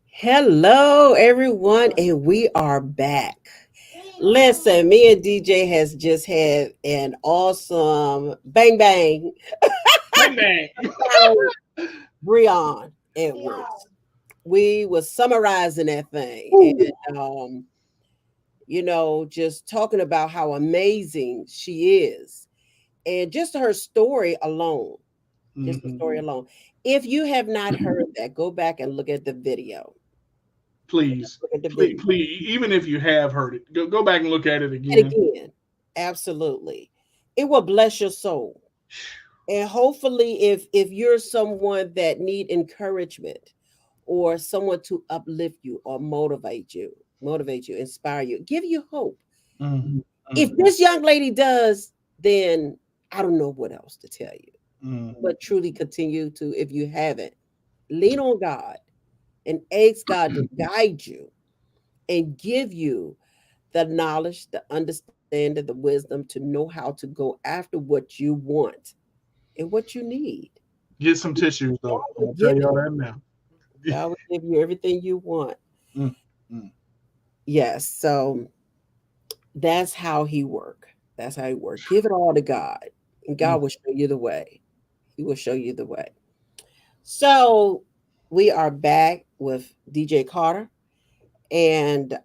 Hello, everyone, and we are back. Listen, me and DJ has just had an awesome bang bang Bang bang. Breon Edwards. We was summarizing that thing, Ooh. and just talking about how amazing she is, and just her story alone. Just the Hmm. story alone. If you have not heard that, go back and look at the video. Please, Look at the please, video. please. Even if you have heard it, go back and look at it And again. again, absolutely. It will bless your soul. And hopefully if you're someone that need encouragement or someone to uplift you or motivate you, inspire you, give you hope. Mm, If mm, this young lady does, then I don't know what else to tell you. mm. But truly continue to, if you haven't, lean on God and ask God to guide you and give you the knowledge, the understanding, the wisdom to know how to go after what you want and what you need. Get some tissues God though. I'm will gonna tell give it. y'all that now. God will give you everything you want. Mm, mm, Yes. So that's how he work. That's how he work. Give it all to God, and mm. God will show you the way. He will show you the way. So we are back with DJ Carter, and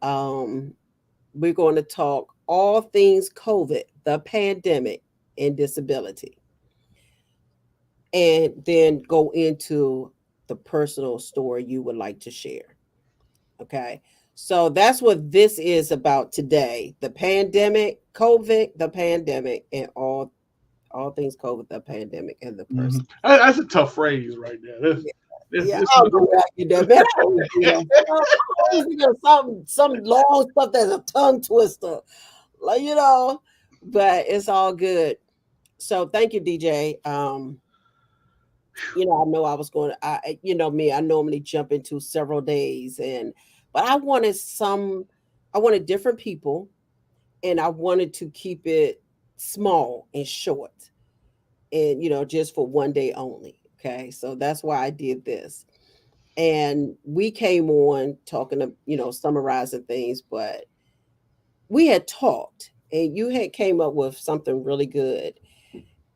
we're going to talk all things COVID, the pandemic, and disability, and then go into the personal story you would like to share. Okay. So that's what this is about today. The pandemic, COVID, the pandemic, and all things COVID, the pandemic, and the person. That's a tough phrase right there. Yeah, This, yeah, this, I don't know how you do that, man. I always do that. I always think of some long stuff that's a tongue twister, like but it's all good. So thank you, DJ. I know I was going to, me, I normally jump into several days but I wanted different people and I wanted to keep it small and short and, just for one day only. Okay. So that's why I did this. And we came on talking to, summarizing things, but we had talked and you had came up with something really good.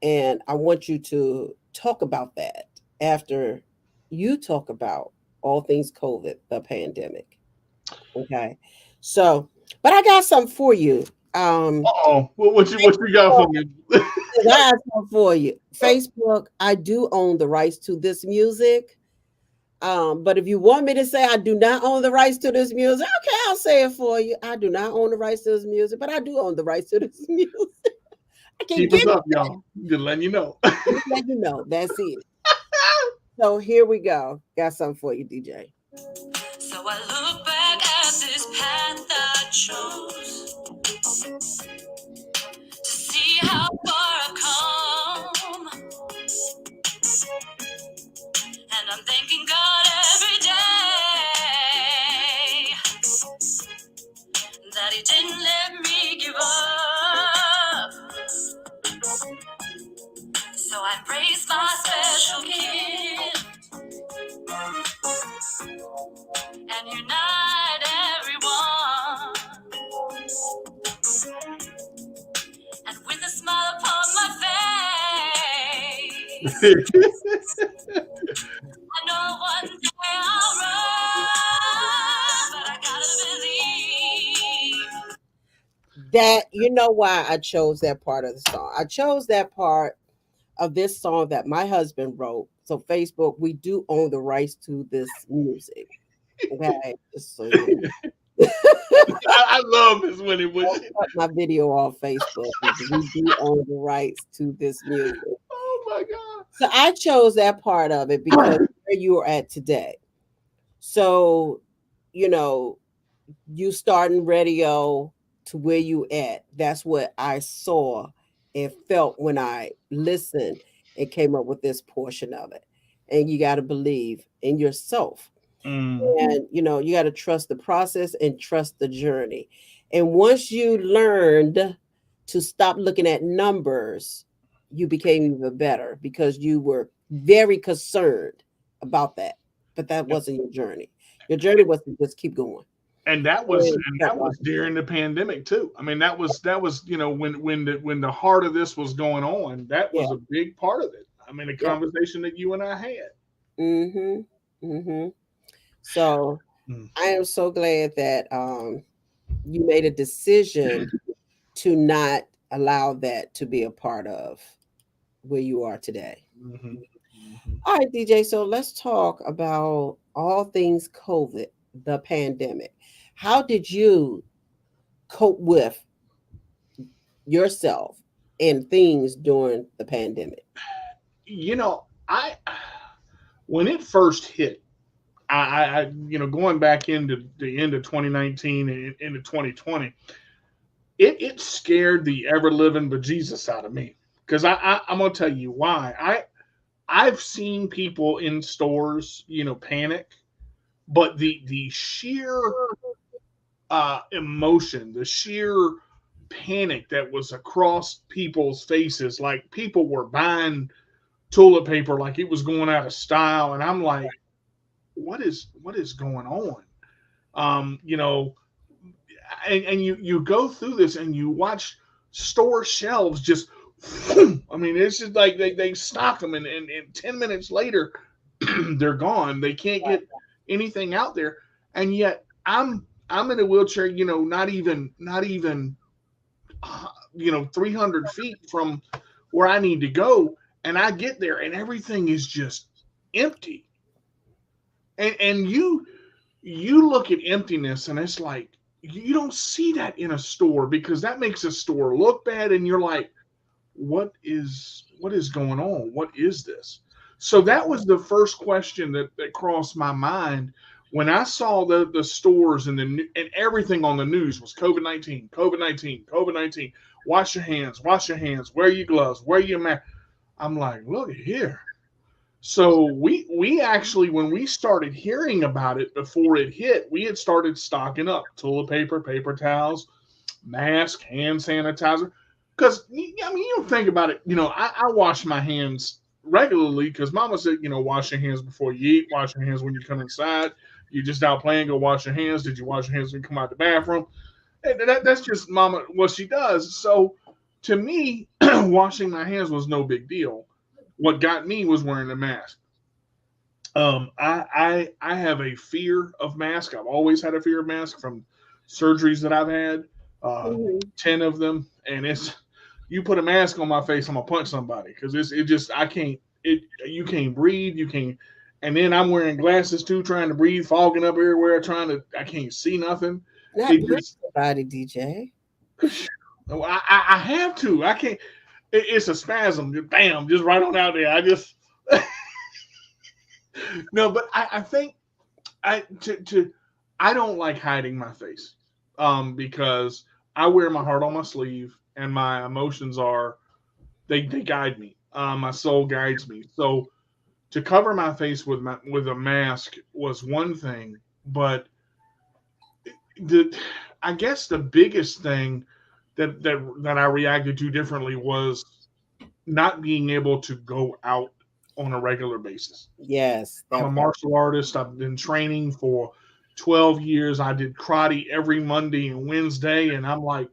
And I want you to talk about that after you talk about all things COVID, the pandemic. Okay. So, but I got something for you. uh-oh. What you got for Facebook, me? I got something for you. Facebook, I do own the rights to this music. But if you want me to say I do not own the rights to this music, okay, I'll say it for you. I do not own the rights to this music, but I do own the rights to this music. I can Keep give us it up, y'all. Just letting you know. just let you know. That's it. So here we go. Got something for you, DJ. So I look back at this path I chose to see how far I've come. And I'm thanking God every day that He didn't let me give up. So I praise my special kid and unite everyone. And with a smile upon my face, I know one day I'll rise, but I gotta believe. That you know why I chose that part of the song. I chose that part of this song that my husband wrote. So Facebook, we do own the rights to this music. Okay, just so you know. I love this when it was. Don't cut my video off Facebook because we do own the rights to this music. Oh my god. So I chose that part of it because where you are at today. So, you know, you starting radio to where you at. That's what I saw and felt when I listened and came up with this portion of it. And you got to believe in yourself. Mm. And you got to trust the process and trust the journey. And once you learned to stop looking at numbers, you became even better because you were very concerned about that. but that wasn't your journey. Your journey was to just keep going and And kept that was watching. during the pandemic too. I mean, that was when the heart of this was going on. That Yeah. was a big part of it. I mean, the Yep. conversation that you and I had. Mhm. Mhm. So Mm, I am so glad that you made a decision to not allow that to be a part of where you are today. mhm, mhm. All right, DJ. So let's talk about all things COVID, the pandemic. How did you cope with yourself and things during the pandemic? You know, I when it first hit, going back into the end of 2019 and into 2020, it scared the ever living bejesus out of me. Because I'm gonna tell you why. I've seen people in stores, panic, but the sheer emotion, the sheer panic that was across people's faces, like people were buying toilet paper like it was going out of style, and I'm like, what is going on? Um, you know, and you go through this and you watch store shelves just. I mean, it's just like they stock them, and 10 minutes later, they're gone. They can't get anything out there, and yet I'm in a wheelchair. Not even 300 feet from where I need to go, and I get there, and everything is just empty. And you look at emptiness, and it's like you don't see that in a store because that makes a store look bad, and you're like, what is going on? What is this? So that was the first question that crossed my mind when I saw the stores and everything on the news was COVID-19, COVID-19, COVID-19. Wash your hands, wash your hands, wear your gloves, wear your mask. I'm like, look here. So we actually, when we started hearing about it before it hit, we had started stocking up toilet paper, paper towels, mask, hand sanitizer. Because I mean, you don't think about it. I wash my hands regularly because Mama said, wash your hands before you eat, wash your hands when you come inside. You just out playing, go wash your hands. Did you wash your hands when you come out the bathroom? And that's just Mama what she does. So to me, washing my hands was no big deal. What got me was wearing a mask. I have a fear of masks. I've always had a fear of masks from surgeries that I've had, uh, Mhm. 10 of them, and it's you put a mask on my face, I'm gonna punch somebody because it just I can't it you can't breathe, you can't, and then I'm wearing glasses too, trying to breathe, fogging up everywhere, I can't see nothing. Not It punch just somebody, DJ. I have to. I can't. It's a spasm. Bam, just right on out there. I just no, but I think I don't like hiding my face, because I wear my heart on my sleeve, and my emotions are they guide me. My soul guides me. So to cover my face with a mask was one thing, but the I guess the biggest thing that I reacted to differently was not being able to go out on a regular basis. Yes, I'm a that part. martial artist. I've been training for 12 years. I did karate every Monday and Wednesday, and I'm like,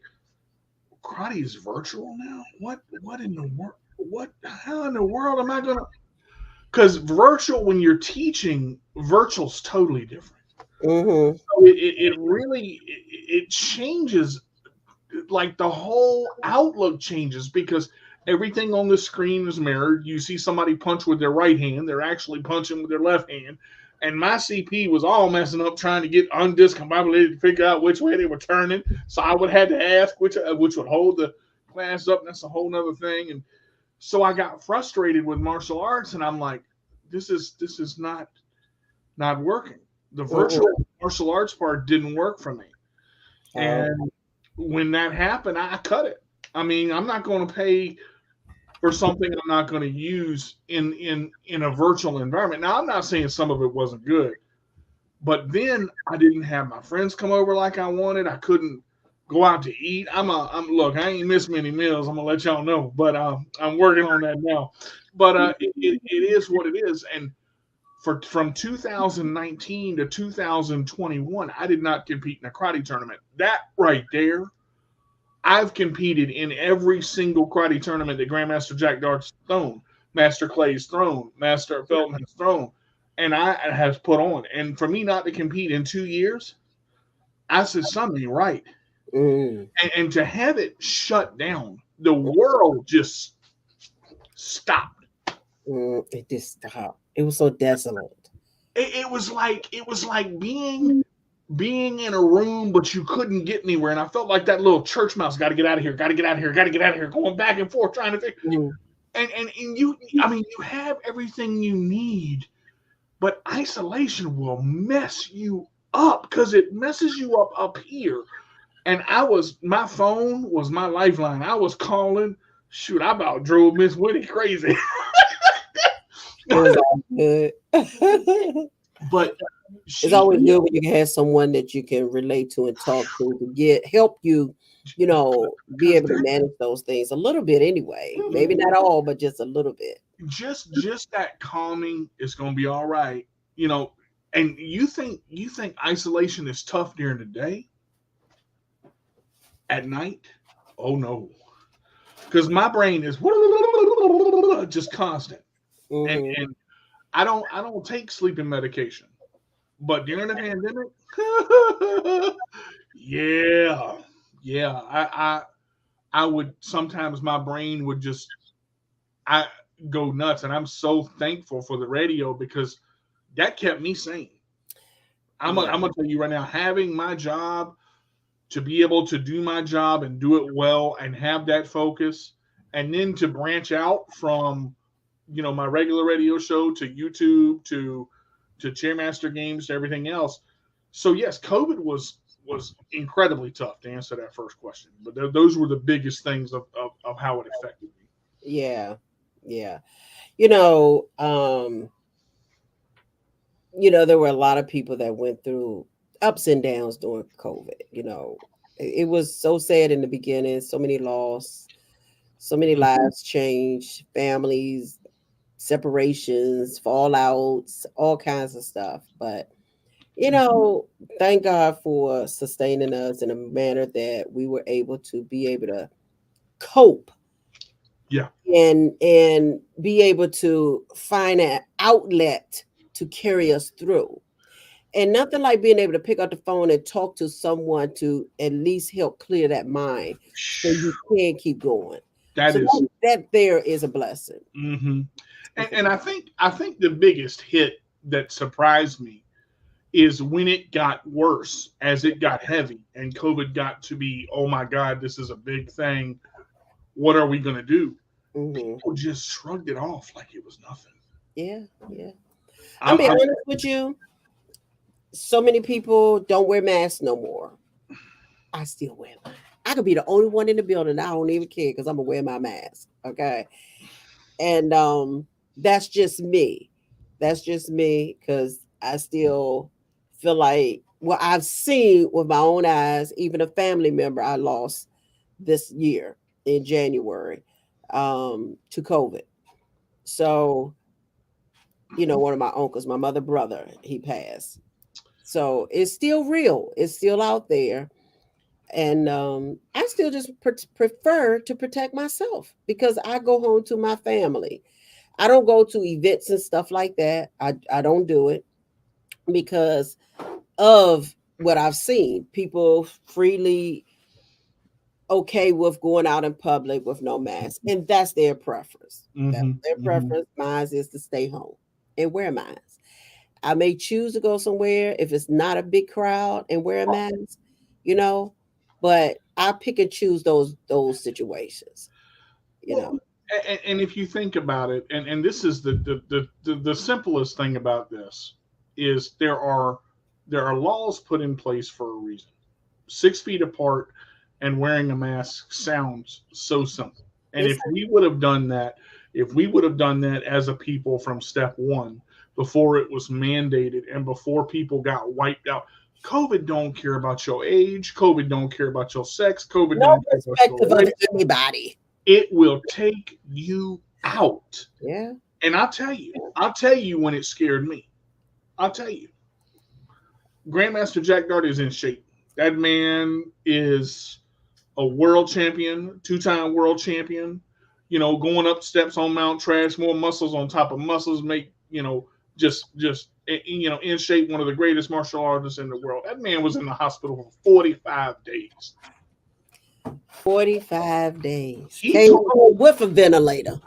karate is virtual now. What in the world? What how in the world am I gonna? Because virtual, when you're teaching, virtual's totally different. Mhm. So it really it changes, like the whole outlook changes because everything on the screen is mirrored. You see somebody punch with their right hand, they're actually punching with their left hand. And my CP was all messing up trying to get undiscombobulated to figure out which way they were turning. So I would have to ask which would hold the class up. That's a whole nother thing. And so I got frustrated with martial arts, and I'm like, this is not working. The Mhm. virtual martial arts part didn't work for me. Oh, And when that happened, I cut it. I mean, I'm not going to pay for something I'm not going to use in a virtual environment. Now, I'm not saying some of it wasn't good, but then I didn't have my friends come over like I wanted. I couldn't go out to eat. I'm look. I ain't missed many meals. I'm gonna let y'all know, but I'm working on that now. But it is what it is, and For from 2019 to 2021, I did not compete in a karate tournament. That right there, I've competed in every single karate tournament that Grandmaster Jack Dart's thrown, Master Clay's thrown, Master Felton has thrown, and I has put on. And for me not to compete in 2 years, I said something ain't right. Mm, And to have it shut down, the world just stopped. it just stopped. It was so desolate. It was like being in a room, but you couldn't get anywhere. And I felt like that little church mouse, got to get out of here, got to get out of here, got to get out of here, going back and forth, trying to figure. Mm, And you, I mean, you have everything you need, but isolation will mess you up because it messes you up here. And my phone was my lifeline. I was calling. Shoot, I about drove Miss Whitty crazy. it was all good. But It's she, always good when you can have someone that you can relate to and talk to get help you, be because able to manage those things a little bit anyway. Maybe not all, but just a little bit. just that calming is going to be all right. You know, and you think isolation is tough during the day, at night? Oh no, because my brain is just constant, and Hmm. and I don't take sleeping medication, but during the pandemic, yeah, yeah, I would sometimes my brain would just I go nuts, and I'm so thankful for the radio because that kept me sane. Yeah. I'm gonna tell you right now, having my job, to be able to do my job and do it well and have that focus, and then to branch out from my regular radio show to YouTube to Chairmaster games to everything else. So yes, COVID was incredibly tough to answer that first question, but those were the biggest things of how it affected me. Yeah. Yeah. You know, um, there were a lot of people that went through ups and downs during COVID. It was so sad in the beginning, so many loss, so many Mhm. lives changed, families, separations, fallouts, all kinds of stuff. But, you know, thank God for sustaining us in a manner that we were able to be able to cope Yeah, and be able to find an outlet to carry us through. And nothing like being able to pick up the phone and talk to someone to at least help clear that mind so you can keep going. that So is. that there is a blessing. Hmm. and, It's a and I blessing. think I think the biggest hit that surprised me is when it got worse, as it got heavy and COVID got to be, oh my God, this is a big thing. What are we going to do? Hmm. People just shrugged it off like it was nothing. Yeah, yeah. I'm I'm, being I'm honest with you. So many people don't wear masks no more. I still wear mine. I could be the only one in the building. I don't even care because I'm gonna wear my mask. Okay. And that's just me. That's just me because I still feel like I've seen with my own eyes, even a family member I lost this year in January to COVID. So, one of my uncles, my mother brother, he passed. So it's still real. It's still out there. And I still just prefer to protect myself because I go home to my family. I don't go to events and stuff like that. I don't do it because of what I've seen. People freely okay with going out in public with no mask, and that's their preference. That's hmm their hmm preference. Mine is to stay home and wear mask. I may choose to go somewhere if it's not a big crowd and wear a mask, you know, but I pick and choose those situations, you Well, know. and if you think about it, and this is the simplest thing about this is there are laws put in place for a reason. 6 feet apart and wearing a mask sounds so simple. And It's if we would have done that as a people from step one, before it was mandated and before people got wiped out, COVID don't care about your age. COVID don't care about your sex. COVID no don't care about your perspective of race. anybody. It will take you out. Yeah. And I'll tell you when it scared me. I'll tell you, Grandmaster Jack Darty is in shape. That man is a world champion, two-time world champion. Going up steps on Mount Trash, more muscles on top of muscles, make just in shape. One of the greatest martial artists in the world. That man was in the hospital for 45 days. 45 days. He Came told home with a ventilator.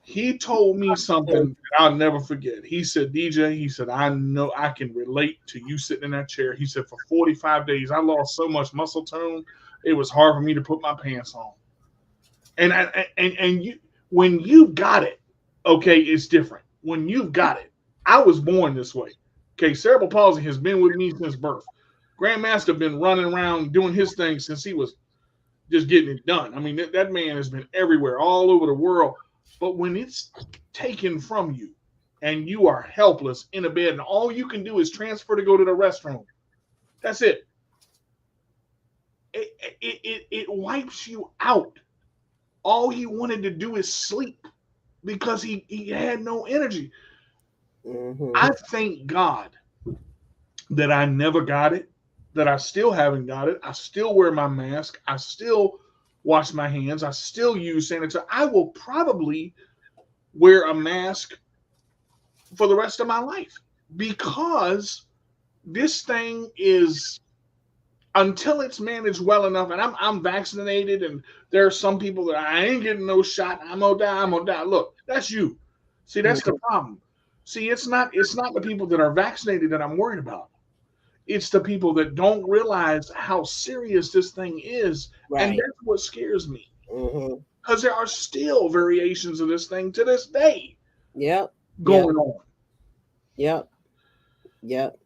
he told me something that I'll never forget. He said, DJ, he said, I know I can relate to you sitting in that chair. He said, for 45 days, I lost so much muscle tone, it was hard for me to put my pants on. And when you got it, okay, it's different. When you've got it, I was born this way. Okay, cerebral palsy has been with me since birth. Grandmaster been running around doing his thing since he was just getting it done. I mean, that man has been everywhere, all over the world. But when it's taken from you and you are helpless in a bed and all you can do is transfer to go to the restroom, that's it. It wipes you out. All he wanted to do is sleep because he had no energy. Mm-hmm. I thank God that I never got it, that I still haven't got it. I still wear my mask. I still wash my hands. I still use sanitizer. I will probably wear a mask for the rest of my life because this thing is, until it's managed well enough, and I'm vaccinated, and there are some people that I ain't getting no shot. I'm gonna die. I'm gonna die. Look, that's you. See, that's the Mm-hmm. problem. See, it's not the people that are vaccinated that I'm worried about. It's the people that don't realize how serious this thing is, and Right. that's what scares me. Mm-hmm. Because there are still variations of this thing to this day Yep. Yep. going on. Yep. Yep.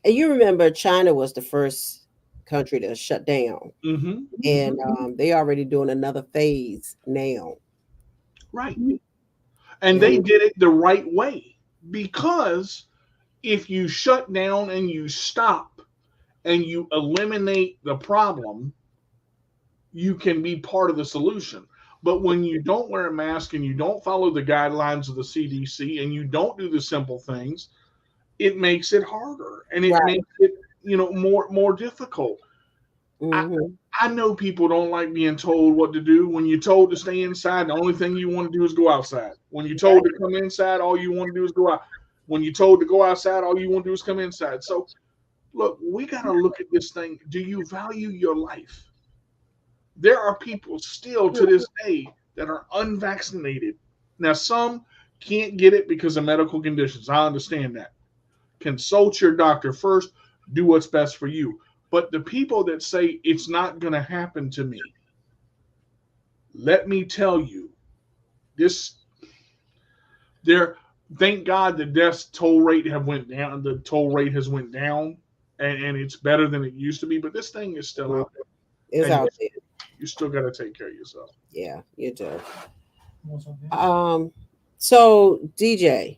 And you remember China was the first country to shut down, Hmm. and they already doing another phase now. Right. And they And did it the right way because if you shut down and you stop and you eliminate the problem, you can be part of the solution. But when you don't wear a mask and you don't follow the guidelines of the CDC and you don't do the simple things, it makes it harder and it right. makes it more difficult. I, Mm-hmm. I know people don't like being told what to do. When you're told to stay inside, the only thing you want to do is go outside. When you're told Right. to come inside, all you want to do is go out. When you're told to go outside, all you want to do is come inside. So, look, we got to look at this thing. Do you value your life? There are people still to this day that are unvaccinated. Now, some can't get it because of medical conditions. I understand that. Consult your doctor first, do what's best for you. But the people that say it's not going to happen to me, let me tell you, this there. Thank God the death toll rate have went down. The toll rate has went down, and it's better than it used to be. But this thing is still Mhm. out It's there, and out there. you still got to take care of yourself. Yeah, you do. Um, so DJ,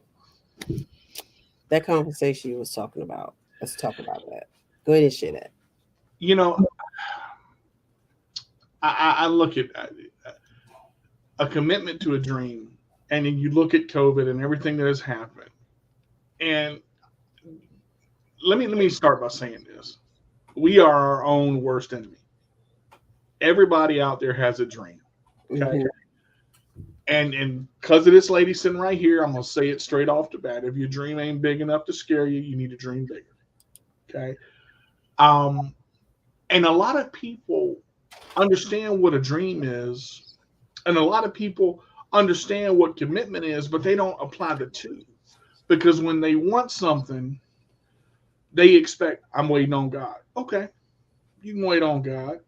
that conversation you was talking about. Let's talk about that. Go ahead and share that. You know, I look at a commitment to a dream, and then you look at COVID and everything that has happened. And let me start by saying this: we are our own worst enemy. Everybody out there has a dream. Okay. Mm-hmm. And because of this lady sitting right here, I'm gonna say it straight off the bat. If your dream ain't big enough to scare you, you need to dream bigger. Okay. Um, and a lot of people understand what a dream is, and a lot of people understand what commitment is, but they don't apply the two. Because when they want something, they expect, I'm waiting on God. Okay, you can wait on God.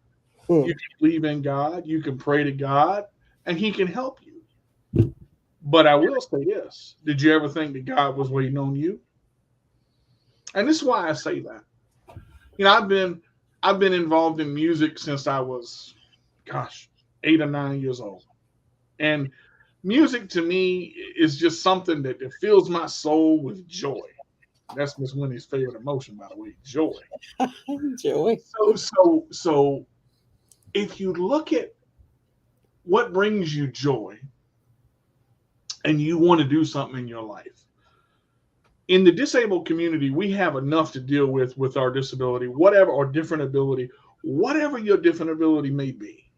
You Mm. can believe in God. You can pray to God, and He can help you. But I will say this: did you ever think that God was waiting on you? And this is why I say that. I've been involved in music since I was, gosh, 8 or 9 years old, and music to me is just something that fills my soul with joy. That's Miss Winnie's favorite emotion, by the way, joy. Joy. So if you look at what brings you joy and you want to do something in your life, In the disabled community, we have enough to deal with our disability, whatever, or different ability, whatever your different ability may be.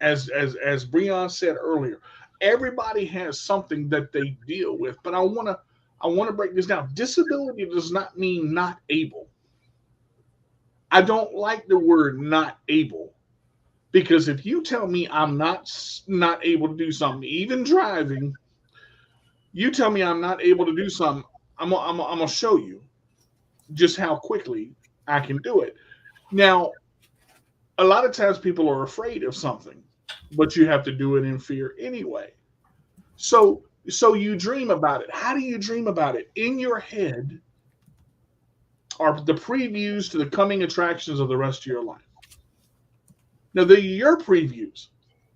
As Breon said earlier, everybody has something that they deal with. But I want to break this down. Disability does not mean not able. I don't like the word not able, because if you tell me I'm not able to do something, even driving, you tell me I'm not able to do something, I'm gonna show you just how quickly I can do it. Now, a lot of times people are afraid of something, but you have to do it in fear anyway. So you dream about it. How do you dream about it? In your head are the previews to the coming attractions of the rest of your life. Now, they're your previews.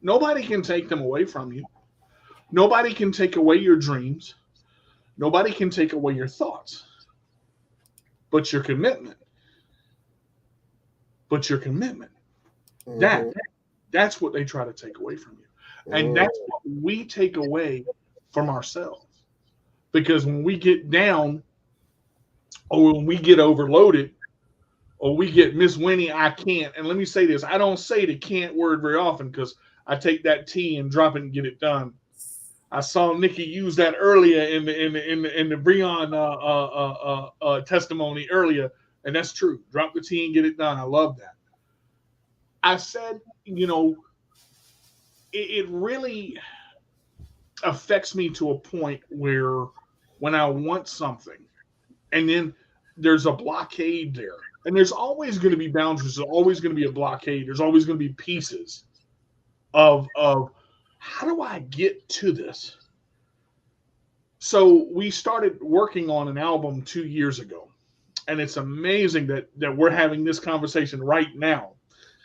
Nobody can take them away from you. Nobody can take away your dreams. Nobody can take away your thoughts, but your commitment. But your commitment. That Mm-hmm. that's what they try to take away from you. And Mm. that's what we take away from ourselves. Because when we get down, or when we get overloaded, or we get Miss Winnie, I can't. And let me say this, I don't say the can't word very often, because I take that T and drop it and get it done. I saw Nikki use that earlier in the Breon testimony earlier, and that's true. Drop the T and get it done. I love that. I said, it really affects me to a point where, when I want something, and then there's a blockade there, and there's always going to be boundaries. There's always going to be a blockade. There's always going to be pieces of how do I get to this? So we started working on an album 2 years ago, and it's amazing that we're having this conversation right now,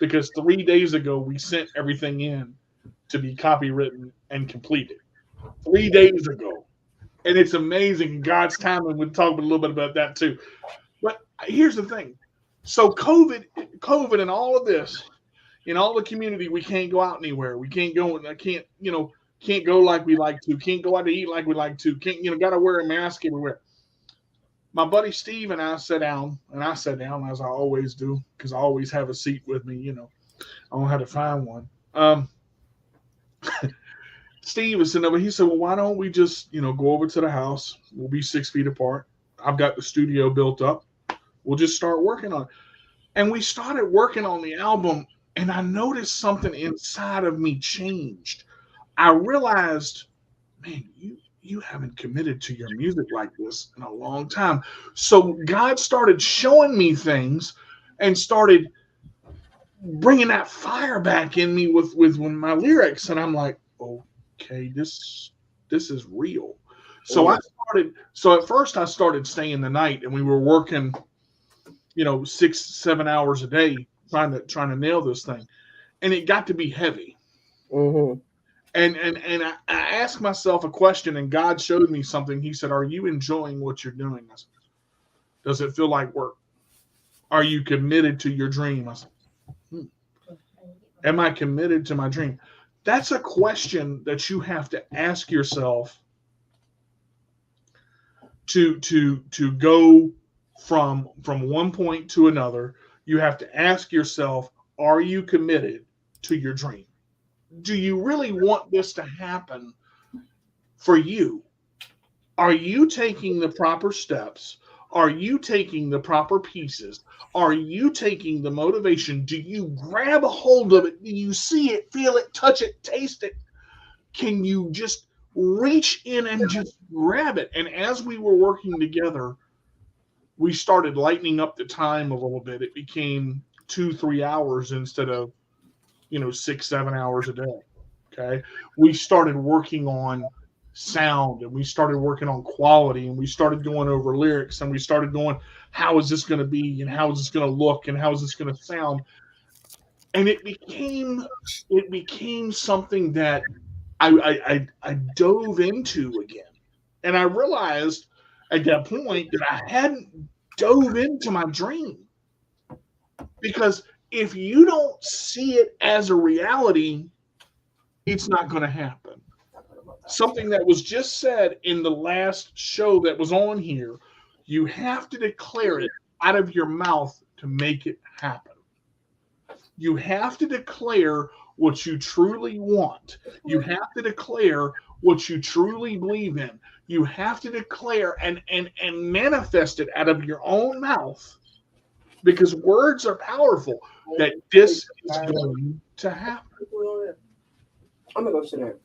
because 3 days ago we sent everything in to be copywritten and completed. 3 days ago, and it's amazing God's timing. We'll talk a little bit about that too. But here's the thing: so COVID, and all of this, in all the community, we can't go out anywhere. We can't go. I can't go like we like to. Can't go out to eat like we like to. Can't got to wear a mask everywhere. My buddy Steve and I sat down, and I sat down as I always do, because I always have a seat with me. I don't have to find one. Steve was sitting over. He said, "Well, why don't we just go over to the house? We'll be 6 feet apart. I've got the studio built up. We'll just start working on it." And we started working on the album, and I noticed something inside of me changed. I realized, man, you haven't committed to your music like this in a long time. So God started showing me things, and started bringing that fire back in me with my lyrics, and I'm like, okay, this is real. So I Mm. started. So at first I started staying the night, and we were working 6-7 hours a day, trying to nail this thing, and it got to be heavy. Mm-hmm. And I asked myself a question, and God showed me something. He said, "Are you enjoying what you're doing?" I said, "Does it feel like work? Are you committed to your dream?" I said, "Hmm. Am I committed to my dream?" That's a question that you have to ask yourself, to go from one point to another. You have to ask yourself, are you committed to your dream? Do you really want this to happen for you? Are you taking the proper steps? Are you taking the proper pieces? Are you taking the motivation? Do you grab a hold of it? Do you see it, feel it, touch it, taste it? Can you just reach in and just grab it? And as we were working together, we started lightening up the time a little bit. It became 2-3 hours instead of 6-7 hours a day. Okay. We started working on sound, and we started working on quality, and we started going over lyrics, and we started going, how is this going to be, and how is this going to look, and how is this going to sound? And it became something that I dove into again. And I realized at that point that I hadn't dove into my dream. Because if you don't see it as a reality, it's not going to happen. Something that was just said in the last show that was on here You have to declare it out of your mouth to make it happen. You have to declare what you truly want. You have to declare what you truly believe in. You have to declare and manifest it out of your own mouth, because words are powerful, that this is going to happen. I'm gonna go sit down.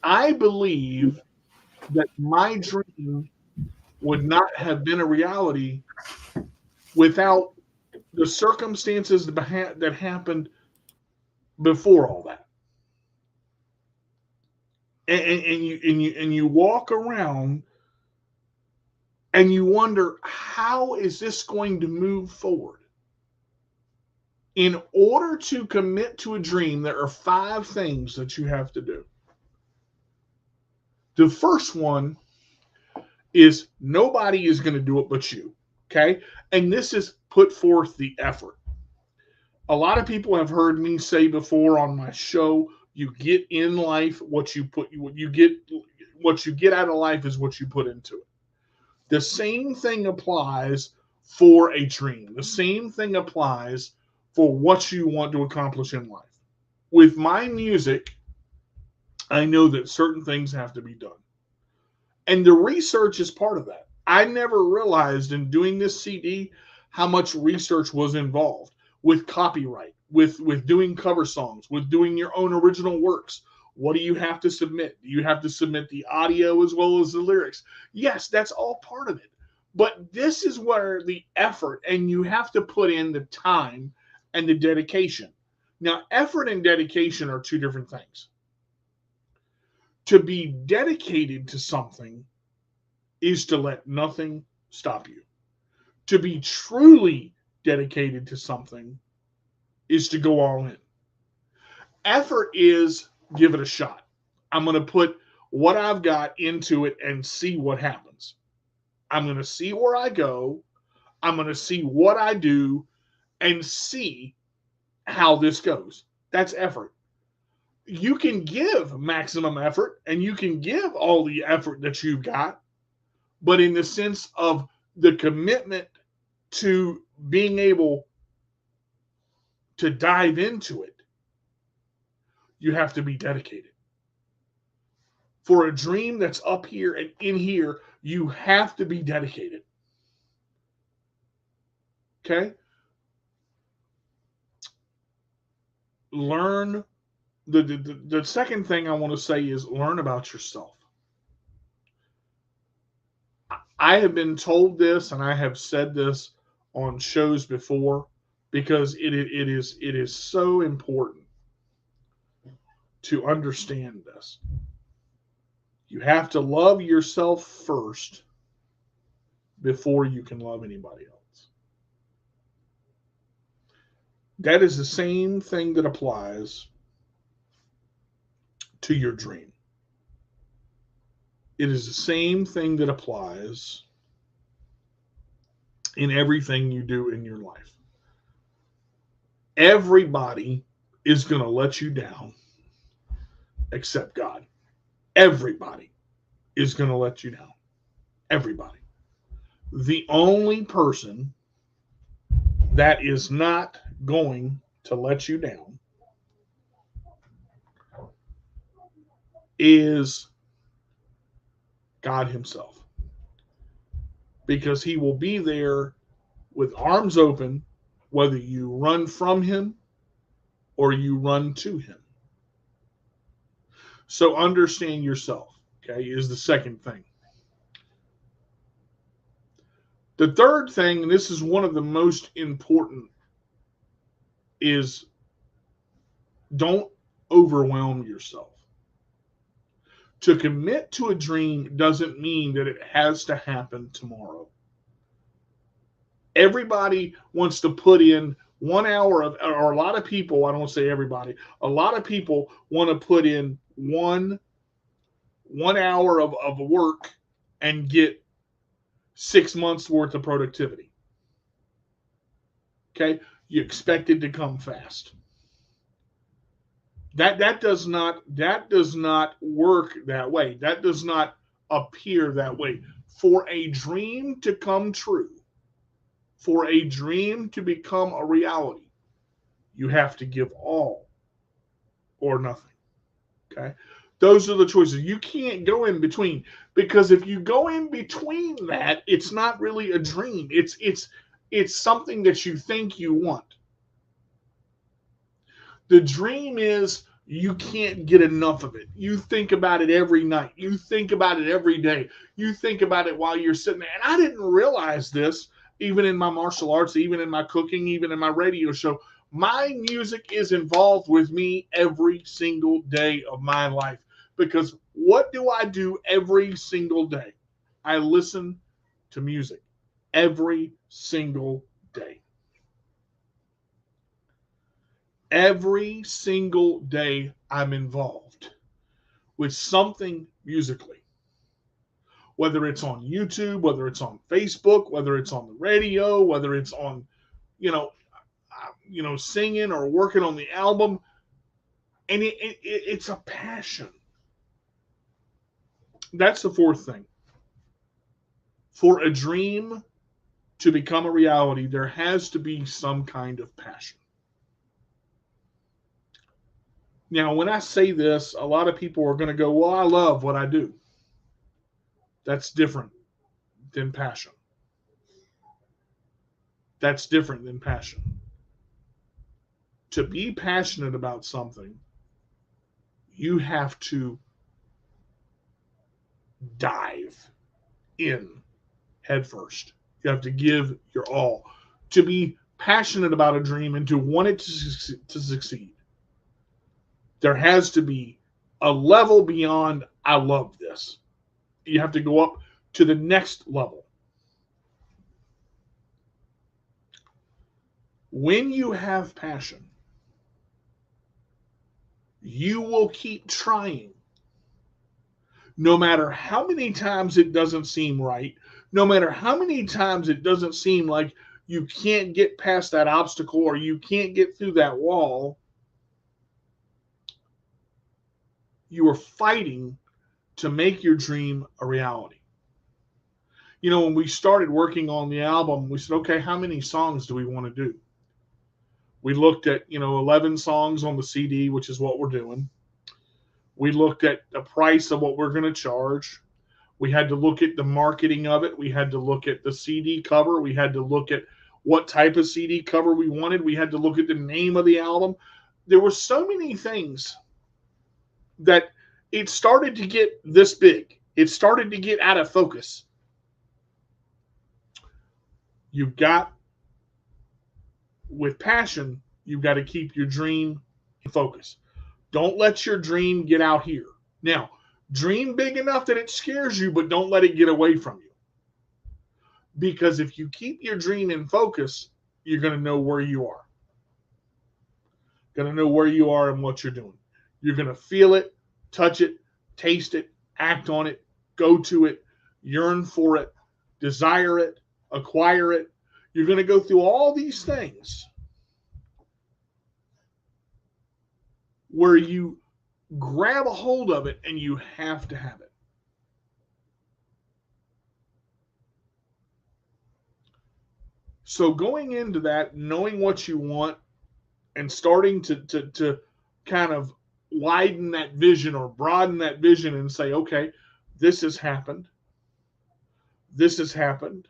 I believe that my dream would not have been a reality without the circumstances that happened before all that. And you walk around and you wonder, how is this going to move forward? In order to commit to a dream, there are 5 things that you have to do. The first one is nobody is going to do it but you. Okay. And this is put forth the effort. A lot of people have heard me say before on my show, you get in life what you get out of life is what you put into it. The same thing applies for a dream. The same thing applies for what you want to accomplish in life. With my music, I know that certain things have to be done. And the research is part of that. I never realized in doing this CD how much research was involved with copyright, with doing cover songs, with doing your own original works. What do you have to submit? Do you have to submit the audio as well as the lyrics? Yes, that's all part of it. But this is where the effort, and you have to put in the time and the dedication. Now, effort and dedication are 2 different things. To be dedicated to something is to let nothing stop you. To be truly dedicated to something is to go all in. Effort is give it a shot. I'm going to put what I've got into it and see what happens. I'm going to see where I go. I'm going to see what I do and see how this goes. That's effort. You can give maximum effort and you can give all the effort that you've got, but in the sense of the commitment to being able to dive into it, you have to be dedicated. For a dream that's up here and in here, you have to be dedicated. Okay? Learn. The second thing I want to say is learn about yourself. I have been told this and I have said this on shows before, because it is so important to understand this. You have to love yourself first before you can love anybody else. That is the same thing that applies to your dream. It is the same thing that applies in everything you do in your life. Everybody is going to let you down except God. Everybody is going to let you down. Everybody. The only person that is not going to let you down is God Himself. Because He will be there with arms open, whether you run from Him or you run to Him. So understand yourself, okay, is the second thing. The third thing, and this is one of the most important, is don't overwhelm yourself. To commit to a dream doesn't mean that it has to happen tomorrow. Everybody wants to put in 1 hour of, or a lot of people, I don't want to say everybody, a lot of people want to put in one hour of work and get 6 months worth of productivity. Okay, you expect it to come fast. That does not work that way. That does not appear that way. For a dream to come true, for a dream to become a reality, you have to give all or nothing. Okay. Those are the choices. You can't go in between, because if you go in between that, it's not really a dream. It's something that you think you want. The dream is you can't get enough of it. You think about it every night. You think about it every day. You think about it while you're sitting there. And I didn't realize this even in my martial arts, even in my cooking, even in my radio show. My music is involved with me every single day of my life, because what do I do every single day? I listen to music every single day. Every single day I'm involved with something musically, whether it's on YouTube, whether it's on Facebook, whether it's on the radio, whether it's on, you know, singing or working on the album. And it's a passion. That's the fourth thing. For a dream to become a reality, there has to be some kind of passion. Now, when I say this, a lot of people are going to go, well, I love what I do. That's different than passion. That's different than passion. To be passionate about something, you have to dive in headfirst. You have to give your all. To be passionate about a dream and to want it to succeed, there has to be a level beyond, I love this. You have to go up to the next level. When you have passion, you will keep trying. No matter how many times it doesn't seem right, no matter how many times it doesn't seem like you can't get past that obstacle or you can't get through that wall, you are fighting to make your dream a reality. When we started working on the album, we said, okay, how many songs do we want to do? We looked at, 11 songs on the CD, which is what we're doing. We looked at the price of what we're going to charge. We had to look at the marketing of it. We had to look at the CD cover. We had to look at what type of CD cover we wanted. We had to look at the name of the album. There were so many things that it started to get this big. It started to get out of focus. You've got, with passion, you've got to keep your dream in focus. Don't let your dream get out here. Now, dream big enough that it scares you, but don't let it get away from you. Because if you keep your dream in focus, you're going to know where you are. Going to know where you are and what you're doing. You're going to feel it, touch it, taste it, act on it, go to it, yearn for it, desire it, acquire it. You're going to go through all these things where you grab a hold of it and you have to have it. So going into that, knowing what you want and starting to kind of widen that vision or broaden that vision and say, okay, this has happened. This has happened.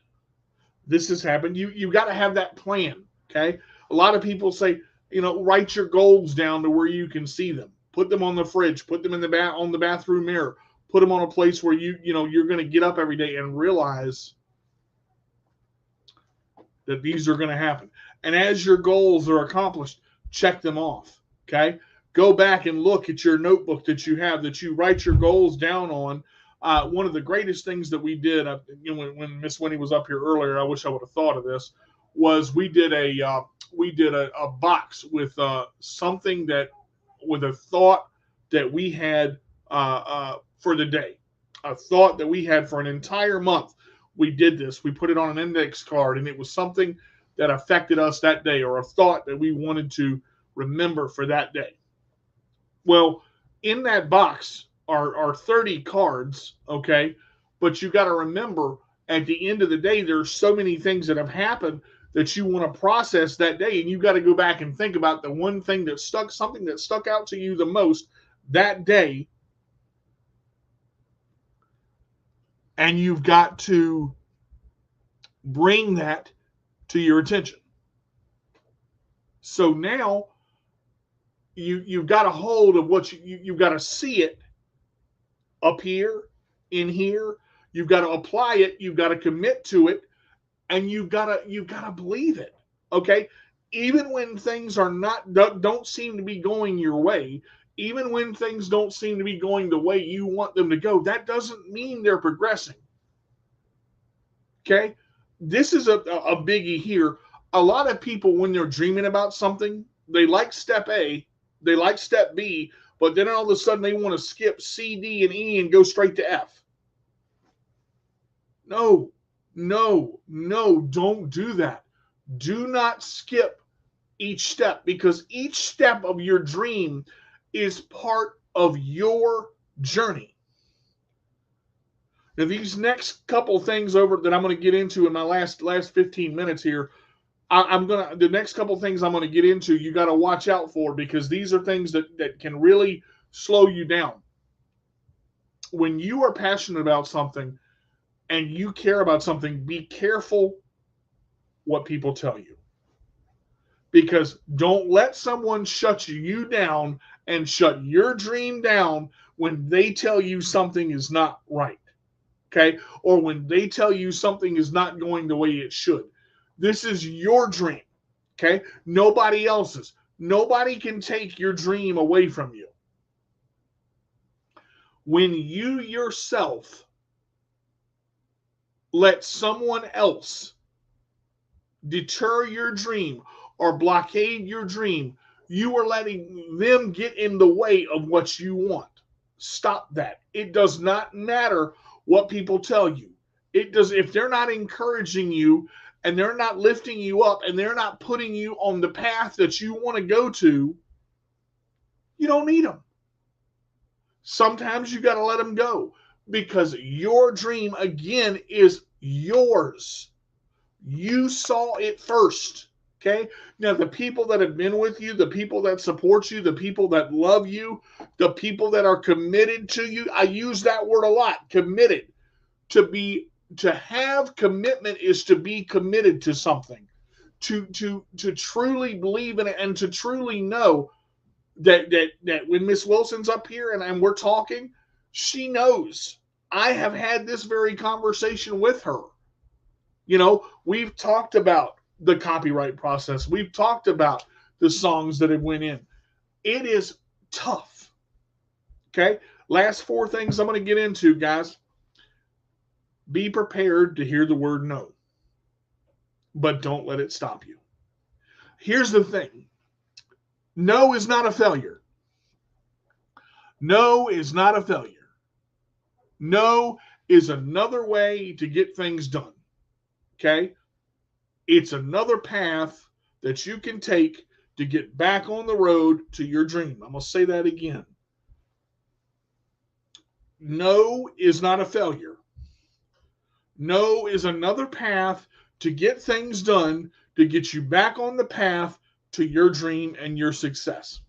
This has happened. You got to have that plan. Okay. A lot of people say, write your goals down to where you can see them. Put them on the fridge. Put them in on the bathroom mirror. Put them on a place where you're going to get up every day and realize that these are going to happen. And as your goals are accomplished, check them off. Okay. Go back and look at your notebook that you have that you write your goals down on. One of the greatest things that we did, when Miss Winnie was up here earlier, I wish I would have thought of this, was we did a box with something with a thought that we had for the day, a thought that we had for an entire month. We did this. We put it on an index card, and it was something that affected us that day, or a thought that we wanted to remember for that day. Well, in that box are 30 cards, okay, But you got to remember, at the end of the day, there's so many things that have happened that you want to process that day, and you got to go back and think about the one thing that stuck, something that stuck out to you the most that day, and you've got to bring that to your attention. So now you've got a hold of what you've got to see it up here, in here. You've got to apply it. You've got to commit to it, and you've got to believe it. Okay, even when things are not don't seem to be going your way, even when things don't seem to be going the way you want them to go, that doesn't mean they're progressing. Okay, this is a biggie here. A lot of people, when they're dreaming about something, they like step A, they like step B, but then all of a sudden they want to skip C, D, and E and go straight to F. No, no, no, don't do that. Do not skip each step, because each step of your dream is part of your journey. Now, these next couple things over that I'm going to get into in my last 15 minutes here, I'm gonna the next couple things I'm going to get into, you got to watch out for, because these are things that can really slow you down. When you are passionate about something and you care about something, be careful what people tell you, because don't let someone shut you down and shut your dream down when they tell you something is not right. Okay, or when they tell you something is not going the way it should. This is your dream. Okay, nobody else's. Nobody can take your dream away from you. When you yourself let someone else deter your dream or blockade your dream, you are letting them get in the way of what you want. Stop that. It does not matter what people tell you. It does. If they're not encouraging you and they're not lifting you up and they're not putting you on the path that you want to go to, you don't need them. Sometimes you got to let them go, because your dream, again, is yours. You saw it first. Okay. Now, the people that have been with you, the people that support you, the people that love you, the people that are committed to you, I use that word a lot, committed. To have commitment is to be committed to something, to truly believe in it, and to truly know that when Miss Wilson's up here and we're talking, she knows I have had this very conversation with her. We've talked about the copyright process. We've talked about the songs that have went in. It is tough. Okay. Last four things I'm going to get into, guys. Be prepared to hear the word no, but don't let it stop you. Here's the thing. No is not a failure. No is not a failure. No is another way to get things done. Okay. It's another path that you can take to get back on the road to your dream. I'm going to say that again. No is not a failure. No is another path to get things done to get you back on the path to your dream and your success.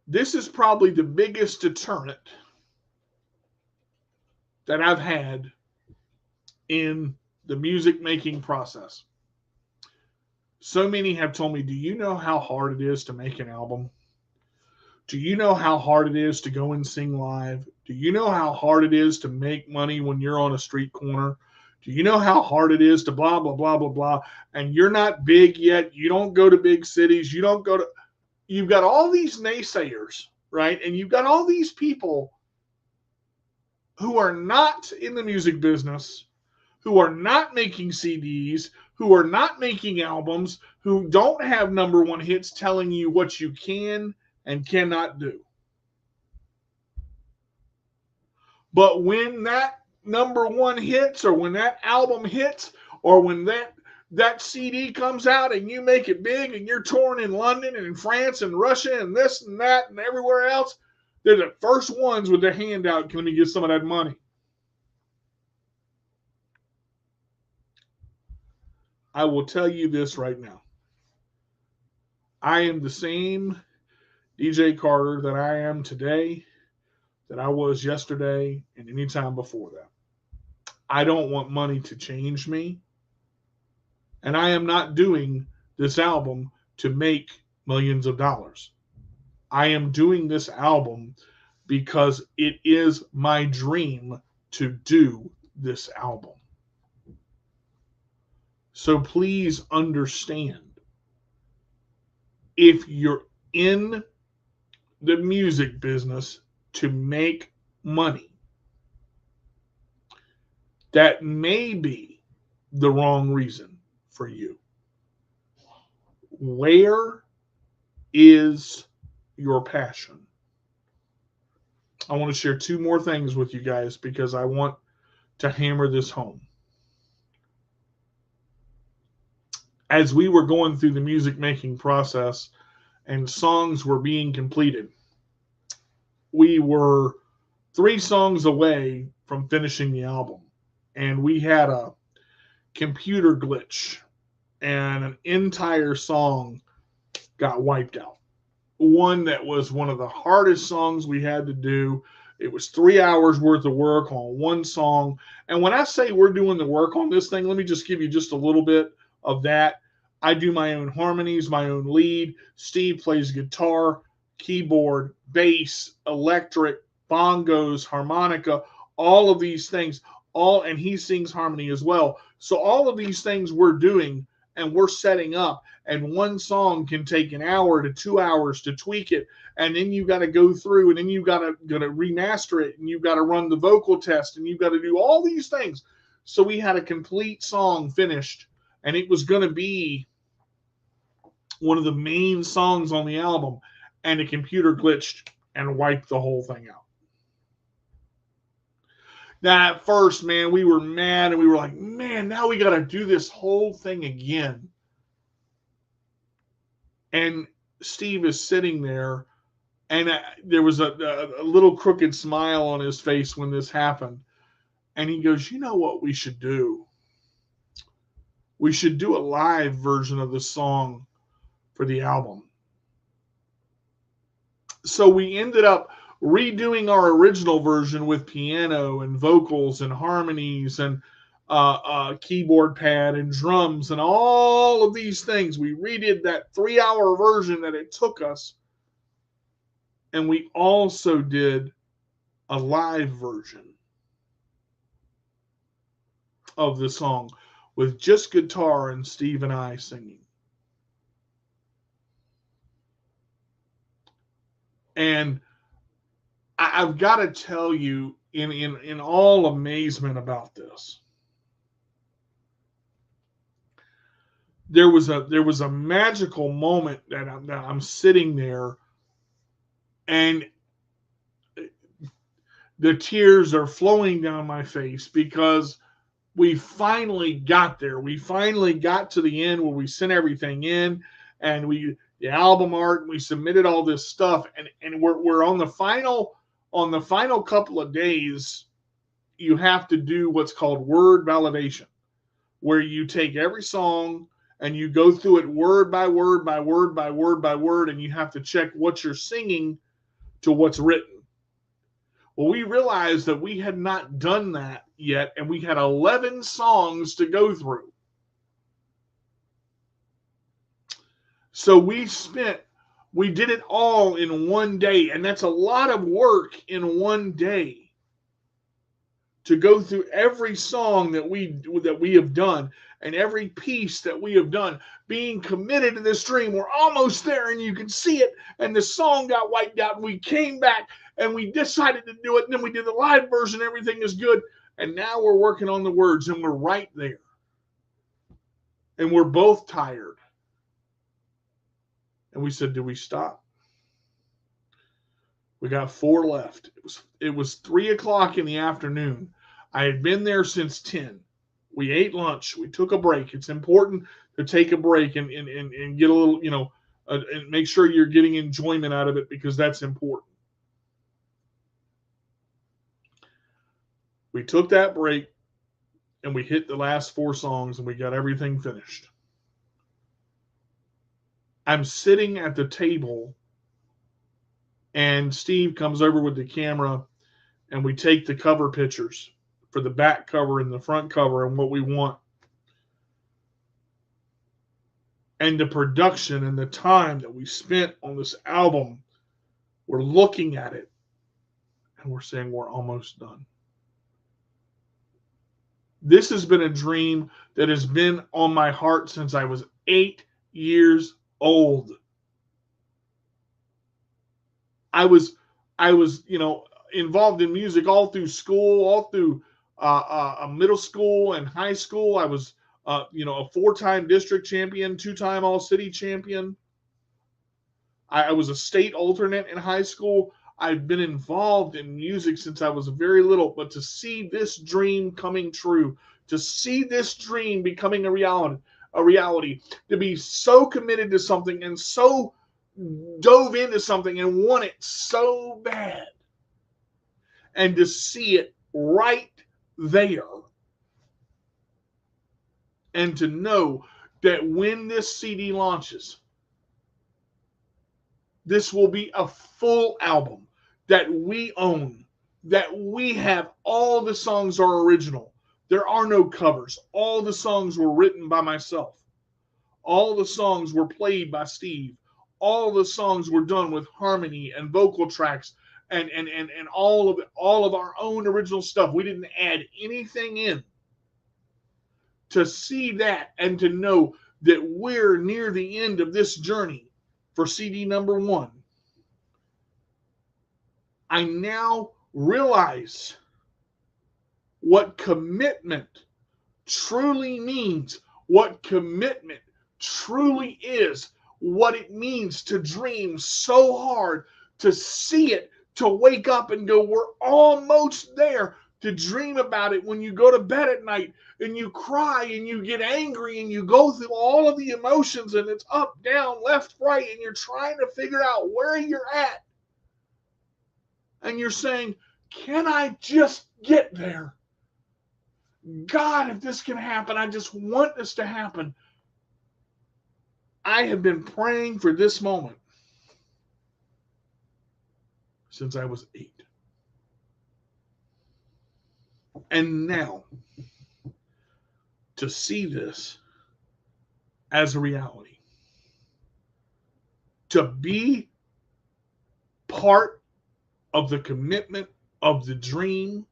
This is probably the biggest deterrent that I've had in the music making process. So many have told me, do you know how hard it is to make an album? Do you know how hard it is to go and sing live? Do you know how hard it is to make money when you're on a street corner? Do you know how hard it is to blah, blah, blah, blah, blah? And you're not big yet. You don't go to big cities. You've got all these naysayers, right? And you've got all these people who are not in the music business, who are not making CDs, who are not making albums, who don't have number one hits telling you what you can and cannot do. But when that number one hits, or when that album hits, or when that CD comes out and you make it big and you're touring in London and in France and Russia and this and that and everywhere else, they're the first ones with their hand out. Can we get some of that money? I will tell you this right now. I am the same DJ Carter that I am today, that I was yesterday, and any time before that. I don't want money to change me. And I am not doing this album to make millions of dollars. I am doing this album because it is my dream to do this album. So please understand, if you're in the music business to make money, that may be the wrong reason for you. Where is your passion? I want to share two more things with you guys because I want to hammer this home. As we were going through the music making process and songs were being completed, we were 3 songs away from finishing the album. And we had a computer glitch, and an entire song got wiped out. One that was one of the hardest songs we had to do. It was 3 hours worth of work on one song. And when I say we're doing the work on this thing, let me just give you just a little bit of that. I do my own harmonies, my own lead. Steve plays guitar, keyboard, bass, electric, bongos, harmonica, all of these things. And he sings harmony as well. So all of these things we're doing and we're setting up, and one song can take an hour to 2 hours to tweak it, and then you got to go through, and then you got to remaster it, and you got to run the vocal test, and you got to do all these things. So we had a complete song finished, and it was going to be one of the main songs on the album, and the computer glitched and wiped the whole thing out. Now, at first, man, we were mad, and we were like, man, now we got to do this whole thing again. And Steve is sitting there, and there was a little crooked smile on his face when this happened. And he goes, you know what we should do? We should do a live version of the song for the album. So we ended up redoing our original version with piano and vocals and harmonies and keyboard pad and drums and all of these things. We redid that 3-hour version that it took us. And we also did a live version of the song with just guitar and Steve and I singing. And I've got to tell you, in all amazement about this, there was a magical moment that I'm sitting there, and the tears are flowing down my face because we finally got there. We finally got to the end where we sent everything in, and the album art, and we submitted all this stuff, and we're on the final couple of days. You have to do what's called word validation, where you take every song and you go through it word by word by word by word by word, and you have to check what you're singing to what's written. Well, we realized that we had not done that yet, and we had 11 songs to go through. So we did it all in one day, and that's a lot of work in one day to go through every song that we have done and every piece that we have done, being committed to this dream. We're almost there, and you can see it, and the song got wiped out, and we came back, and we decided to do it, and then we did the live version. Everything is good, and now we're working on the words, and we're right there. And we're both tired. And we said, do we stop? We got 4 left. It was 3 o'clock in the afternoon. I had been there since 10. We ate lunch. We took a break. It's important to take a break and get a little, and make sure you're getting enjoyment out of it because that's important. We took that break and we hit the last four songs and we got everything finished. I'm sitting at the table and Steve comes over with the camera and we take the cover pictures for the back cover and the front cover and what we want. And the production and the time that we spent on this album, we're looking at it and we're saying we're almost done. This has been a dream that has been on my heart since I was 8 years old. I was, involved in music all through school, all through middle school and high school. I was, a four-time district champion, two-time all-city champion. I was a state alternate in high school. I've been involved in music since I was very little, but to see this dream coming true, to see this dream becoming a reality, to be so committed to something and so dove into something and want it so bad, and to see it right there, and to know that when this CD launches, this will be a full album that we own, that we have. All the songs are original. There are no covers. All the songs were written by myself. All the songs were played by Steve. All the songs were done with harmony and vocal tracks and all of our own original stuff. We didn't add anything in. To see that and to know that we're near the end of this journey for CD number one, I now realize what commitment truly means, what commitment truly is, what it means to dream so hard, to see it, to wake up and go, we're almost there, to dream about it when you go to bed at night and you cry and you get angry and you go through all of the emotions and it's up, down, left, right, and you're trying to figure out where you're at. And you're saying, can I just get there? God, if this can happen, I just want this to happen. I have been praying for this moment since I was 8. And now, to see this as a reality, to be part of the commitment of the dream,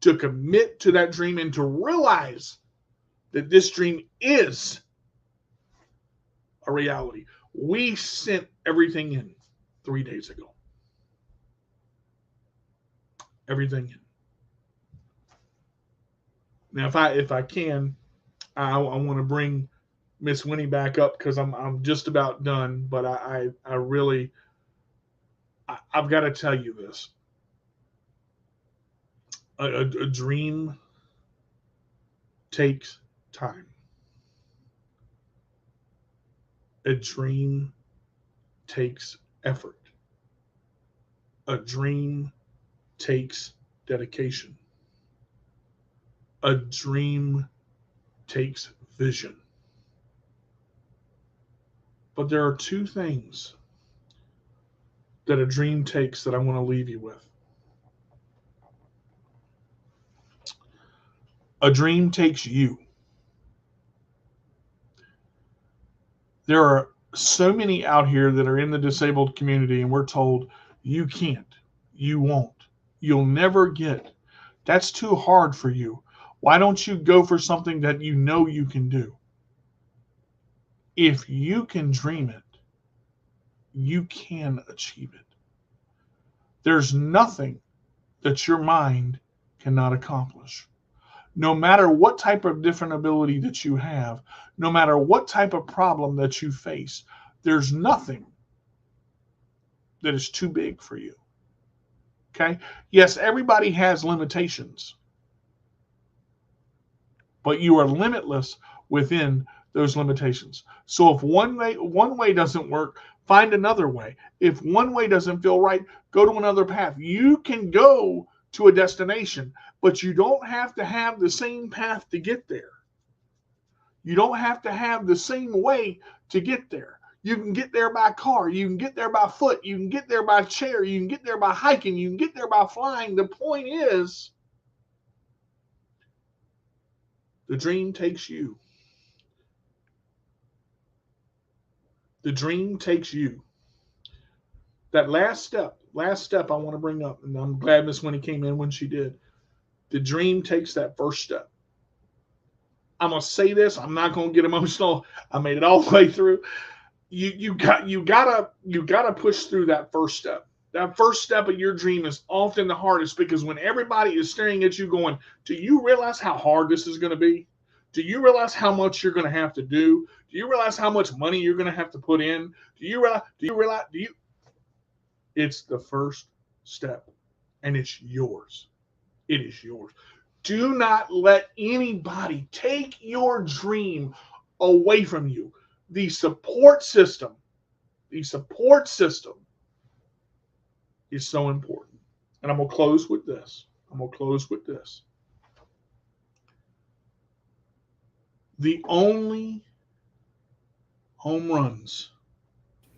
to commit to that dream and to realize that this dream is a reality. We sent everything in 3 days ago. Everything in. Now, if I can, I want to bring Miss Winnie back up because I'm just about done. But I really I've got to tell you this. A dream takes time. A dream takes effort. A dream takes dedication. A dream takes vision. But there are two things that a dream takes that I want to leave you with. A dream takes you. There are so many out here that are in the disabled community, and we're told, you can't, you won't, you'll never get. That's too hard for you. Why don't you go for something that you know you can do? If you can dream it, you can achieve it. There's nothing that your mind cannot accomplish. No matter what type of different ability that you have, no matter what type of problem that you face, there's nothing that is too big for you. Okay? Yes, everybody has limitations. but you are limitless within those limitations. So if one way doesn't work, find another way. If one way doesn't feel right, go to another path. You can go to a destination, but you don't have to have the same path to get there. You don't have to have the same way to get there. You can get there by car, you can get there by foot, you can get there by chair, you can get there by hiking, you can get there by flying. The point is, the dream takes you. The dream takes you. That last step I want to bring up, and I'm glad Miss Winnie came in when she did. The dream takes that first step. I'm gonna say this. I'm not gonna get emotional. I made it all the way through. You gotta push through that first step. That first step of your dream is often the hardest because when everybody is staring at you, going, "Do you realize how hard this is going to be? Do you realize how much you're going to have to do? Do you realize how much money you're going to have to put in? Do you realize? Do you realize? Do you?" It's the first step, and it's yours. It is yours. Do not let anybody take your dream away from you. The support system, the support system is so important. And I'm going to close with this. I'm going to close with this. The only home runs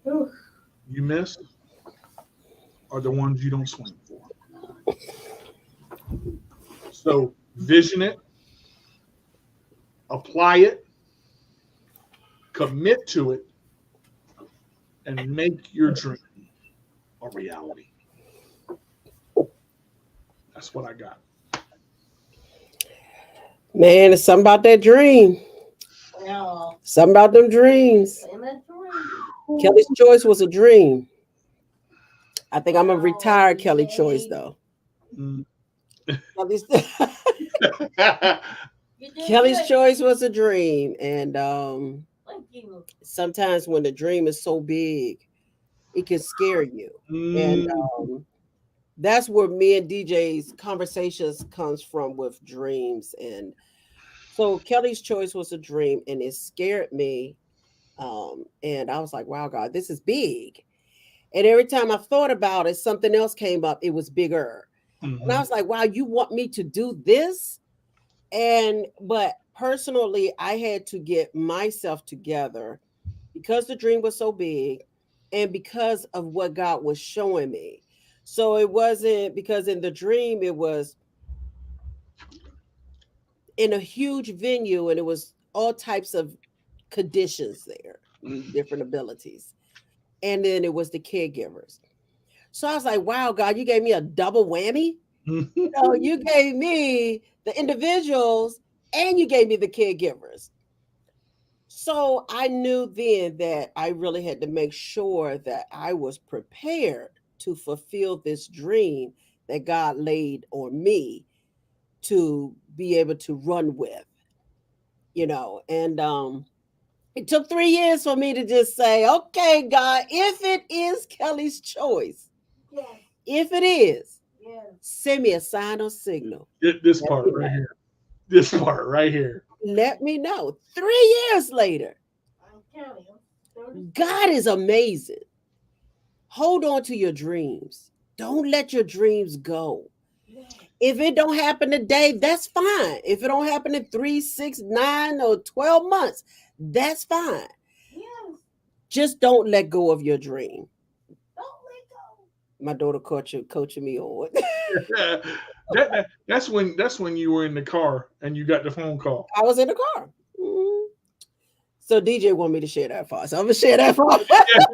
you miss are the ones you don't swing for. So vision it, apply it, commit to it, and make your dream a reality. That's what I got. Man, it's something about that dream. Something about them dreams. Kelly's choice was a dream. I think I'm gonna retire Kelly choice though. Mm. Kelly's, Kelly's choice was a dream, and sometimes when the dream is so big, it can scare you. And Mm. that's where me and DJ's conversations comes from with dreams. And so Kelly's choice was a dream, and it scared me. And I was like, "Wow, God, this is big." And every time I thought about it, something else came up. It was bigger, and I Mhm. was like, "Wow, you want me to do this?" And but personally, I had to get myself together because the dream was so big and because of what God was showing me. So it wasn't because in the dream it was in a huge venue and it was all types of conditions there, different abilities. And then it was the caregivers. So I was like, wow, God, you gave me a double whammy. You gave me the individuals and you gave me the caregivers. So I knew then that I really had to make sure that I was prepared to fulfill this dream that God laid on me to be able to run with. And it took 3 years for me to just say, okay, God, if it is Kelly's choice, if it is, send me a sign or signal. This Let part me right know. here. This part right here. Let me know. 3 years later, God is amazing. Hold on to your dreams. Don't let your dreams go. If it don't happen today, that's fine. If it don't happen in 3, 6, 9, or 12 months, that's fine. Just don't let go of your dream. My daughter coaching me on it. That's when you were in the car and you got the phone call. I was in the car. Mhm. So DJ want me to share that part. So I'm gonna share that part. Yeah,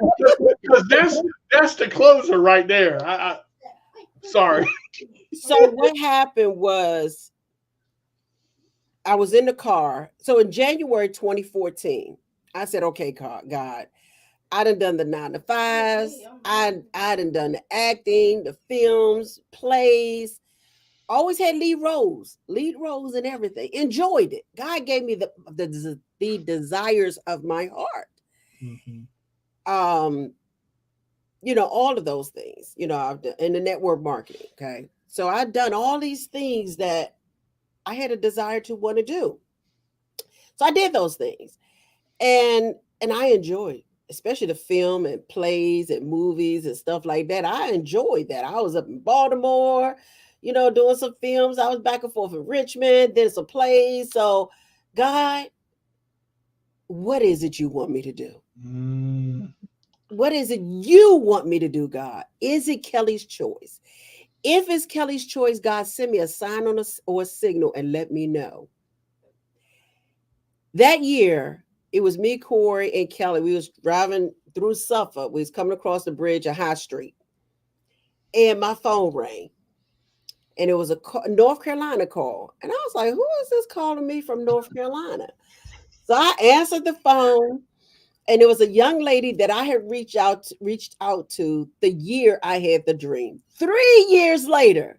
because that's the closer right there. Sorry. So what happened was I was in the car. So in January 2014, I said, okay, God, I done the 9 to 5s. I done the acting, the films, plays. Always had lead roles and everything. Enjoyed it. God gave me the desires of my heart. Mhm. Um, all of those things. I've done in the network marketing. Okay, so I've done all these things that I had a desire to want to do. So I did those things, and I enjoyed, especially the film and plays and movies and stuff like that. I enjoyed that. I was up in Baltimore, doing some films. I was back and forth in Richmond, did some plays. So, God, what is it you want me to do? Mm. What is it you want me to do, God? Is it Kelly's choice? If it's Kelly's choice, God, send me a sign or a signal and let me know. That year, it was me, Corey, and Kelly. We was driving through Suffolk. We was coming across the bridge of High Street, and my phone rang, and it was a North Carolina call, and I was like, "Who is this calling me from North Carolina?" So I answered the phone, and it was a young lady that I had reached out to the year I had the dream. 3 years later,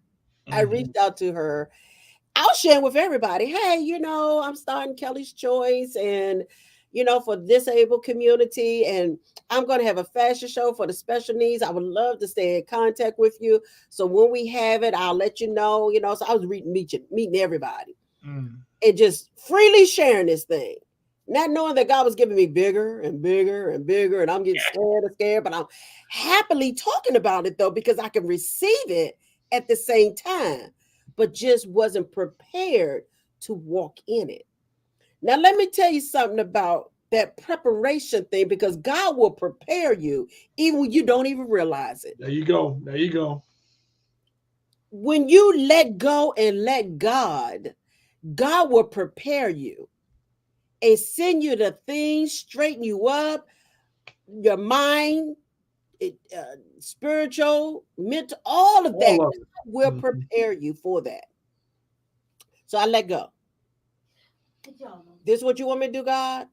I Mhm. reached out to her. I was sharing with everybody, hey, I'm starting Kelly's Choice and for the disabled community, and I'm going to have a fashion show for the special needs. I would love to stay in contact with you. So when we have it, I'll let you know. So I was meeting everybody Mm. and just freely sharing this thing, not knowing that God was giving me bigger and bigger and bigger, and I'm getting scared and scared, but I'm happily talking about it though because I can receive it at the same time, but just wasn't prepared to walk in it. Now, let me tell you something about that preparation thing because God will prepare you even when you don't even realize it. There you go. There you go. When you let go and let God, God will prepare you and send you the things, straighten you up, your mind, spiritual, mental, all of that. All of it. God will Mhm. prepare you for that. So I let go. This is what you want me to do, God?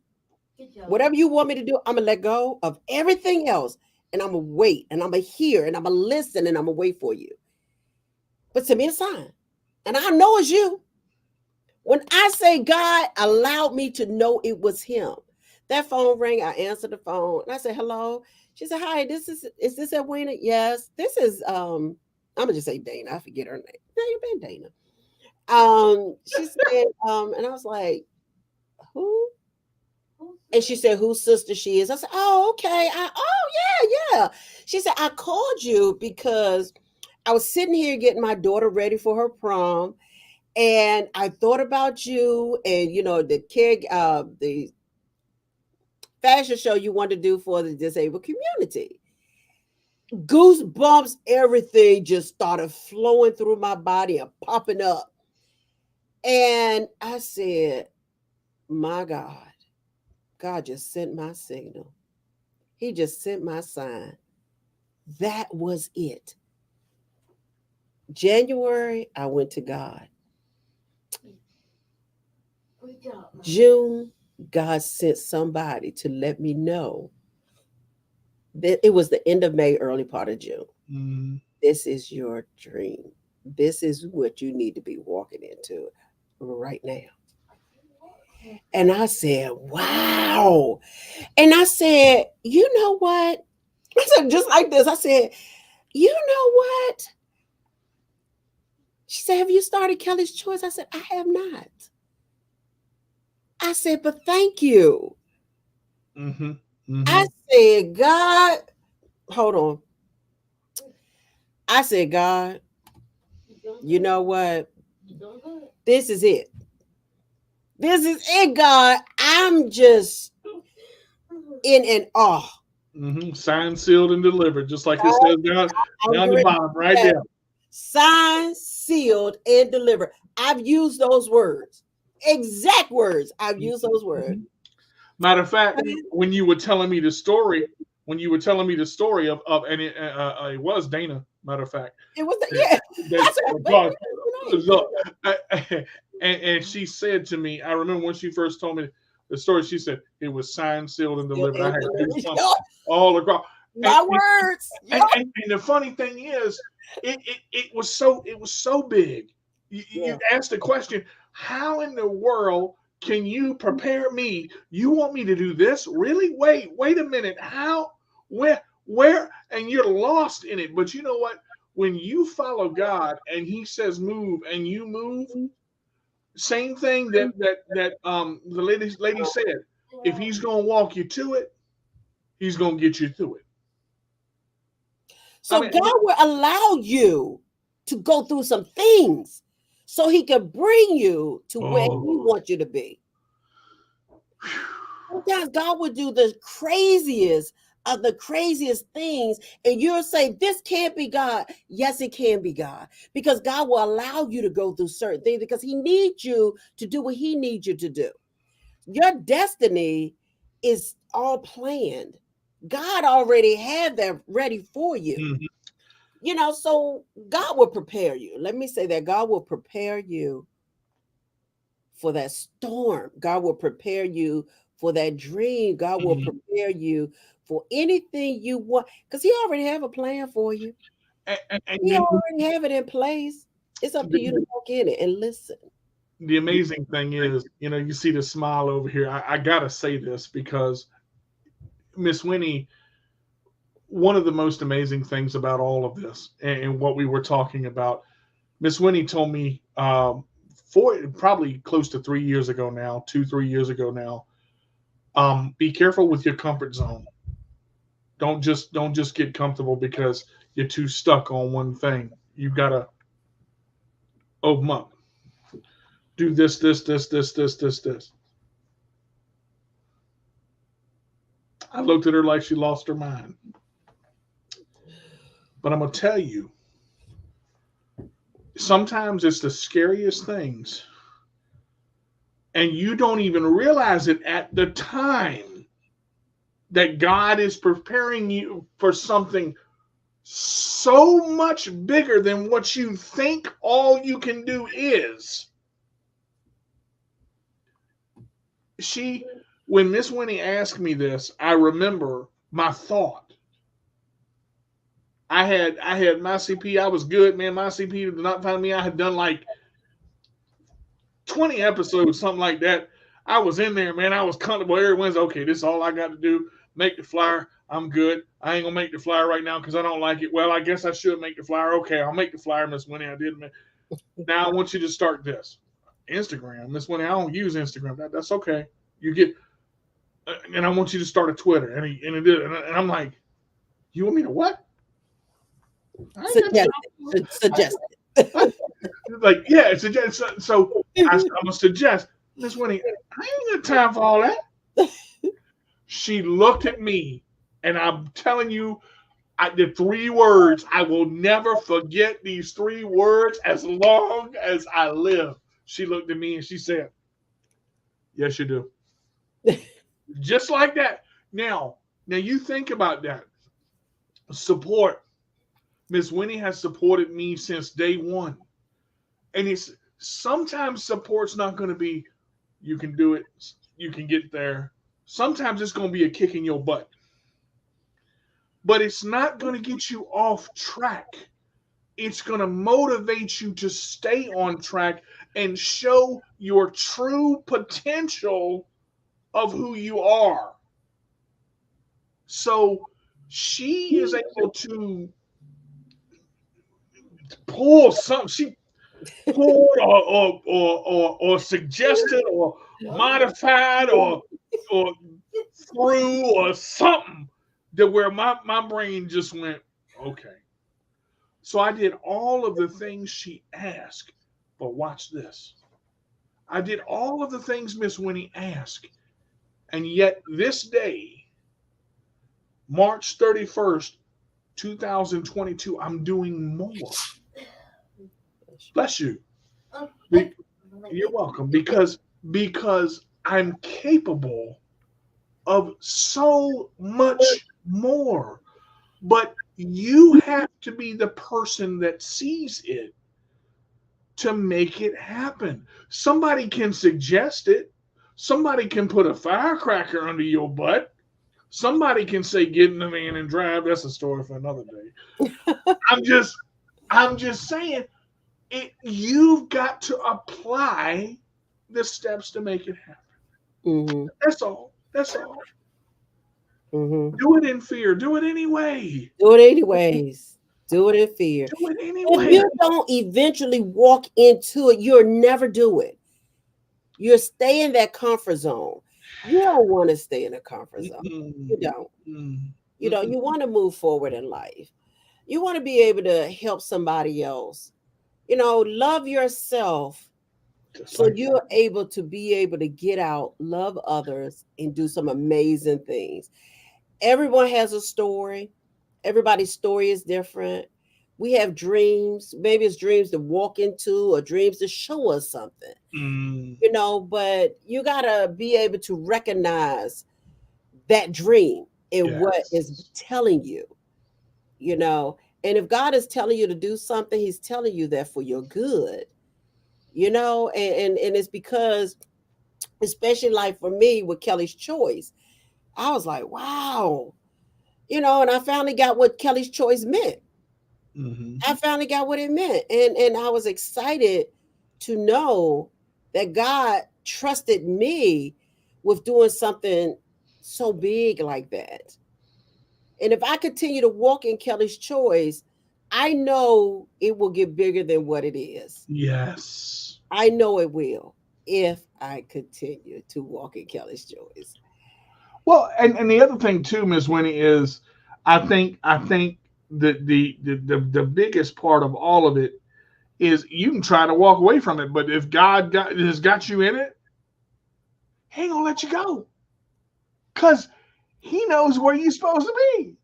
Whatever you want me to do, I'm going to let go of everything else. And I'm going to wait and I'm going to hear and I'm going to listen and I'm going to wait for you. But send me a sign. And I know it's you. When I say God allowed me to know it was him, that phone rang. I answered the phone and I said, hello. She said, hi, is this Edwina? Yes. This is I'm gonna just say Dana. I forget her name. No, you've been Dana. She said, and I was like, who? And she said, whose sister she is. I said, oh, okay. Yeah. She said, I called you because I was sitting here getting my daughter ready for her prom, and I thought about you and the fashion show you want to do for the disabled community. Goosebumps, everything just started flowing through my body and popping up. And I said, my God just sent my signal. He just sent my sign. That was it. January, I went to God. June, God sent somebody to let me know that it was the end of May, early part of June. Mhm. This is your dream. This is what you need to be walking into right now. And I said, wow. And I said, you know what? I said, just like this. I said, you know what? She said, have you started Kelly's Choice? I said, I have not. I said, but thank you. Mhm. I Mhm. said, God, hold on. I said, God, you know what? This is it. This is it, God. I'm just in an awe. Mhm. Signed, sealed, and delivered, just like it Right? says I'm down the getting bottom, ready right to say, there. signed, sealed, and delivered. I've used those words. Exact words. I've used those words. Mhm. Matter of fact, when you were telling me the story, and it was Dana. Matter of fact, It was the, that, yeah. that I said, wait a God, minute, so, and she said to me, I remember when she first told me the story. She said it was signed, sealed, and sealed, delivered. I and had delivered. goosebumps all across. And My words. Yup. and the funny thing is, it was so big. You Yeah. asked the question, how in the world can you prepare me? You want me to do this? Really? Wait a minute. How? Where? And you're lost in it. But you know what? When you follow God and He says move and you move, Same thing that the lady said. If he's gonna walk you to it, he's gonna get you through it. I So mean, God will allow you to go through some things so he can bring you to where he oh, wants you to be. Sometimes God will do the craziest of the craziest things, and you'll say, this can't be God. Yes, it can be God. Because God will allow you to go through certain things because he needs you to do what he needs you to do. Your destiny is all planned. God already had that ready for you. mhm, So God will prepare you. Let me say that God will prepare you for that storm. God will prepare you for that dream. God will mhm. prepare you for anything you want because he already have a plan for you. And He already have it in place. It's up to you to the, walk in it and listen. the amazing thing is, you see the smile over here. I gotta say this because Miss Winnie, one of the most amazing things about all of this and what we were talking about, Miss Winnie told me probably close to 3 years ago now, 2, 3 years ago now. Be careful with your comfort zone. Don't just get comfortable because you're too stuck on one thing. You gotta open up. Do this. I looked at her like she lost her mind. But I'm gonna tell you, sometimes it's the scariest things, and you don't even realize it at the time that God is preparing you for something so much bigger than what you think all you can do is. She, when Miss Winnie asked me this, I remember my thought. I had my CP. I was good, man. My CP did not find me. I had done like 20 episodes, something like that. I was in there, man. I was comfortable every Wednesday. Okay, this is all I got to do. Make the flyer. I'm good. I ain't gonna make the flyer right now because I don't like it. Well, I guess I should make the flyer. Okay, I'll make the flyer, Miss Winnie. I did. Now I want you to start this. Instagram, Miss Winnie. I don't use Instagram. That's okay. You get, and I want you to start a Twitter, and it did, and I'm like, you want me to what? I ain't got Suggest time. it. Suggest I, like, yeah, so I'm gonna suggest, Miss Winnie, I ain't got time for all that. it. She looked at me, and I'm telling you, the 3 words, I will never forget these 3 words as long as I live. She looked at me and she said, yes, you do. Just like that. Now you think about that. Support. Miss Winnie has supported me since day one. And it's sometimes support's not going to be, you can do it, you can get there. Sometimes it's going to be a kick in your butt, but it's not going to get you off track. It's going to motivate you to stay on track and show your true potential of who you are. So she is able to pull something. She pulled or suggested or modified or through or something that where my brain just went, okay. So I did all of the things she asked, but watch this. I did all of the things Miss Winnie asked, and yet this day, March 31st, 2022, I'm doing more. Bless you. Be- You're welcome because I'm capable of so much more. But you have to be the person that sees it to make it happen. Somebody can suggest it. Somebody can put a firecracker under your butt. Somebody can say get in the van and drive. That's a story for another day. I'm just I'm just saying you've got to apply the steps to make it happen. Hmm. That's all. That's all. Hmm. Do it in fear. Do it anyway. Do it anyways. Do it in fear. Do it If anyway. you don't eventually walk into it, you'll never do it. You're staying in that comfort zone. You don't want to stay in a comfort zone. Mm-mm. You don't. Mm-mm. You Mm-mm. want to move forward in life. You want to be able to help somebody else. Love yourself Just so like you're able to be able to get out, love others, and do some amazing things. Everyone has a story. Everybody's story is different. We have dreams. Maybe it's dreams to walk into or dreams to show us something, mm, but you got to be able to recognize that dream and what is yes. telling you, you know. And if God is telling you to do something, He's telling you that for your good, and it's because, especially like for me with Kelly's Choice, I was like, wow, and I finally got what Kelly's Choice meant. Mm-hmm. I finally got what it meant. And I was excited to know that God trusted me with doing something so big like that. And if I continue to walk in Kelly's Choice, I know it will get bigger than what it is. Yes. I know it will if I continue to walk in Kelly's Choice. Well, and the other thing too, Miss Winnie, is I think that the biggest part of all of it is you can try to walk away from it, but if has got you in it, he ain't gonna let you go because he knows where you're supposed to be.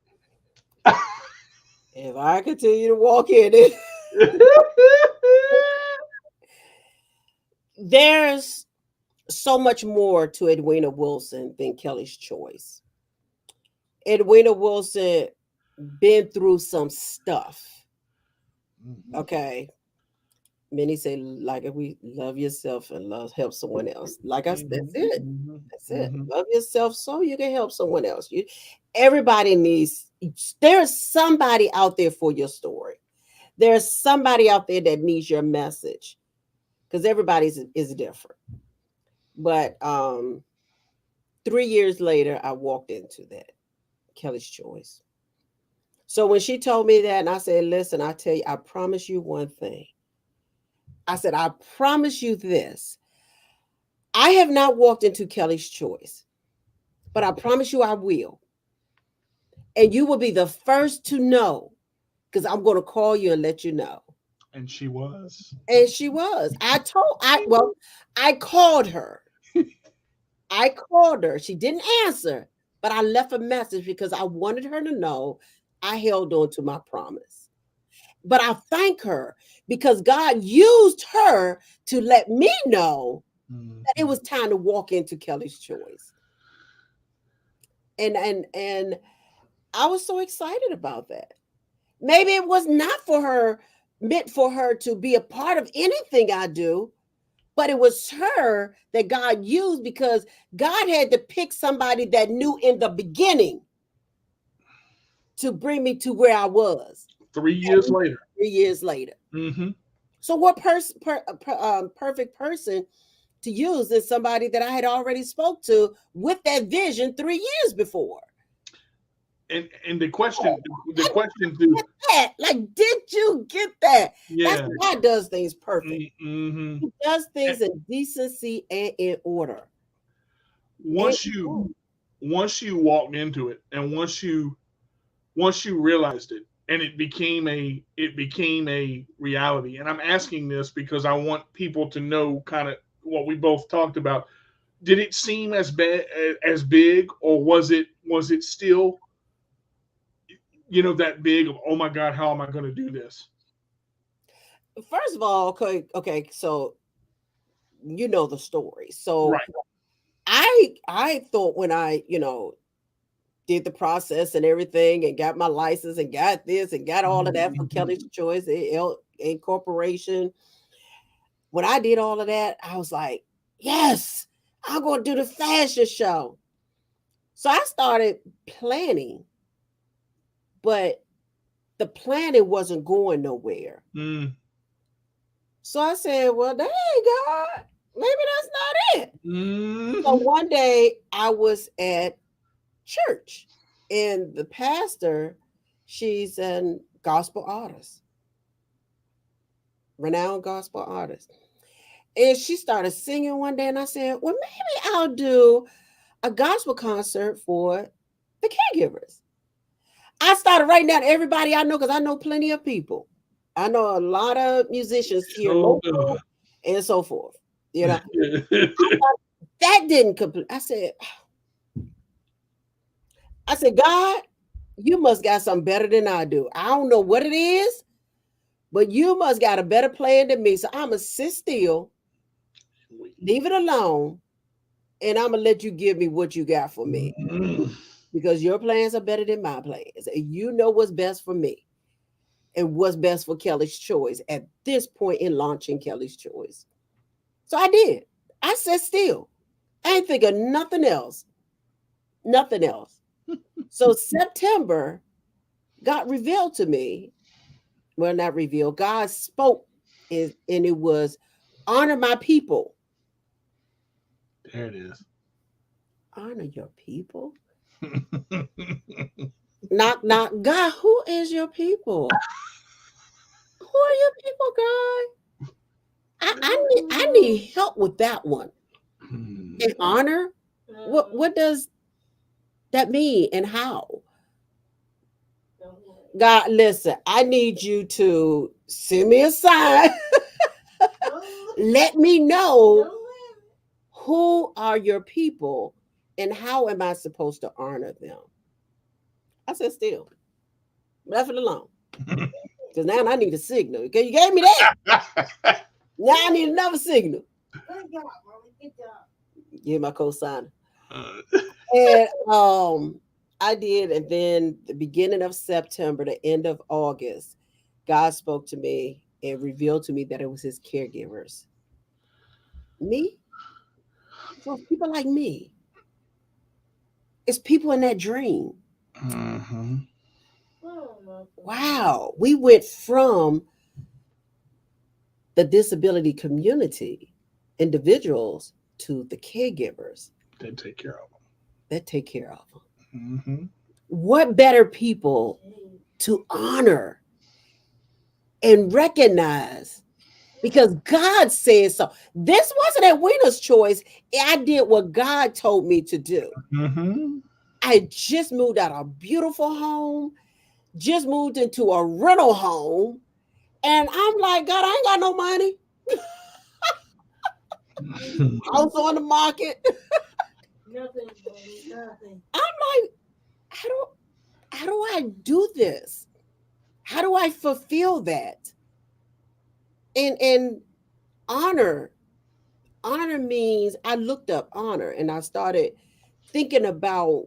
If I continue to walk in it, there's so much more to Edwina Wilson than Kelly's Choice. Edwina Wilson been through some stuff. Mhm, Okay. Many say, like, if we love yourself and love help someone else. That's mhm, it. mhm, That's it. mhm. Love yourself so you can help someone else. Everybody needs. There's somebody out there for your story. There's somebody out there that needs your message because everybody's is different. But 3 years later, I walked into that Kelly's Choice. So when she told me that, and I said, "Listen, I tell you, I promise you one thing." I said, "I promise you this. I have not walked into Kelly's Choice, but I promise you I will. And you will be the first to know because I'm going to call you and let you know." And she was. And she was. I called her. I called her. She didn't answer, but I left a message because I wanted her to know I held on to my promise. But I thank her because God used her to let me know that it Mhm. was time to walk into Kelly's Choice. And I was so excited about that. Maybe it was not for her, meant for her to be a part of anything I do, but it was her that God used because God had to pick somebody that knew in the beginning to bring me to where I was 3 years later. 3 years later. Hmm. So what perfect person to use is somebody that I had already spoke to with that vision 3 years before. And the question Get to that? Like, did you get that? That's yeah. God does things perfect. Mm-hmm. He does things in decency and in order. And Once you walked into it, and once you realized it, and it became a reality. And I'm asking this because I want people to know kind of what we both talked about. Did it seem as big, or was it still that big of, oh my god, how am I going to do this? first of all, okay, so you know the story. So Right. I thought when I, did the process and everything and got my license and got this and got all of that for Kelly's Mhm. Choice Incorporation. When I did all of that, I was like, yes, I'm going to do the fashion show. So I started planning, but the planning wasn't going nowhere. Mm. So I said, well, dang, God, maybe that's not it. So Mhm. one day I was at church and the pastor, she's an gospel artist, renowned gospel artist. And she started singing one day, and I said, well, maybe I'll do a gospel concert for the caregivers. I started writing down everybody I know because I know plenty of people. I know a lot of musicians here So local and so forth. You know, that didn't complete. I said, God, you must got something better than I do. I don't know what it is, but you must got a better plan than me. So I'm gonna sit still, leave it alone, and I'm gonna let you give me what you got for me because your plans are better than my plans, and you know what's best for me and what's best for Kelly's Choice at this point in launching Kelly's Choice. So I did. I sat still. I ain't think of nothing else. Nothing else. So September got revealed to me. Well, not revealed. God spoke, and it was honor my people. There it is. Honor your people. Knock, knock. God, who is your people? Who are your people, God? I need help with that one. And honor. What does that mean and how? God, listen, I need you to send me a sign. Let me know who are your people and how am I supposed to honor them. I said, still, left it alone. Because now I need a signal. Okay, you gave me that. Now I need another signal. Give my cosigner. And I did, and then the beginning of September, the end of August, God spoke to me and revealed to me that it was his caregivers. Me? So it's people like me. It's people in that dream. Mm-hmm. Wow. We went from the disability community, individuals, to the caregivers They take care of that take care of them. them. Mm-hmm. What better people to honor and recognize because God said so. This wasn't a winner's choice. I did what God told me to do. Mm-hmm. I just moved out of a beautiful home, just moved into a rental home. And I'm like, God, I ain't got no money. House on the market. I'm like, how do I do this? How do I fulfill that? And honor. Honor means I looked up honor and I started thinking about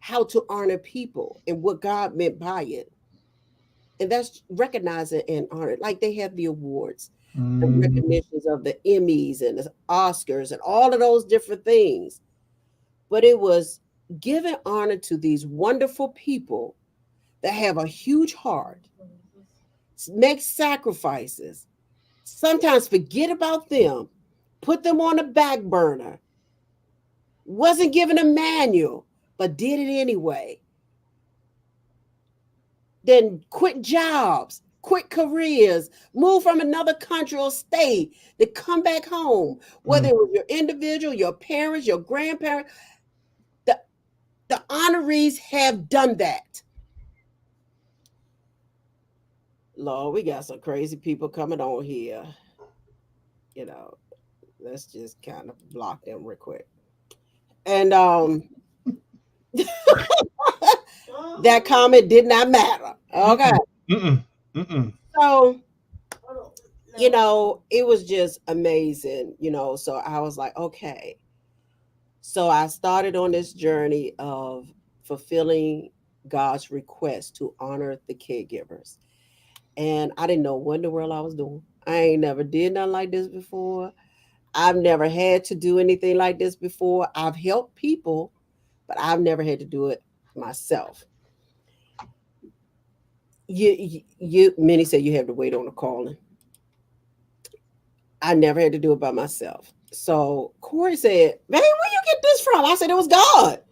how to honor people and what God meant by it. And that's recognizing and honor. Like they have the awards, the Mm-hmm. recognitions of the Emmys and the Oscars and all of those different things. But it was giving honor to these wonderful people that have a huge heart, make sacrifices, sometimes forget about them, put them on the back burner, wasn't given a manual, but did it anyway. Then quit jobs, quit careers, move from another country or state to come back home. Whether it was your individual, your parents, your grandparents, the, the honorees have done that. Lord, we got some crazy people coming on here. You know, let's just kind of block them real quick. And that comment did not matter. Okay. Mm-mm. Mm-mm. Mm-mm. So, it was just amazing, So I was like, okay. So I started on this journey of fulfilling God's request to honor the caregivers. And I didn't know what in the world I was doing. I ain't never did nothing like this before. I've never had to do anything like this before. I've helped people, but I've never had to do it myself. Many say you have to wait on a calling. I never had to do it by myself. So Corey said, "Man, where you get this from?" I said, "It was God."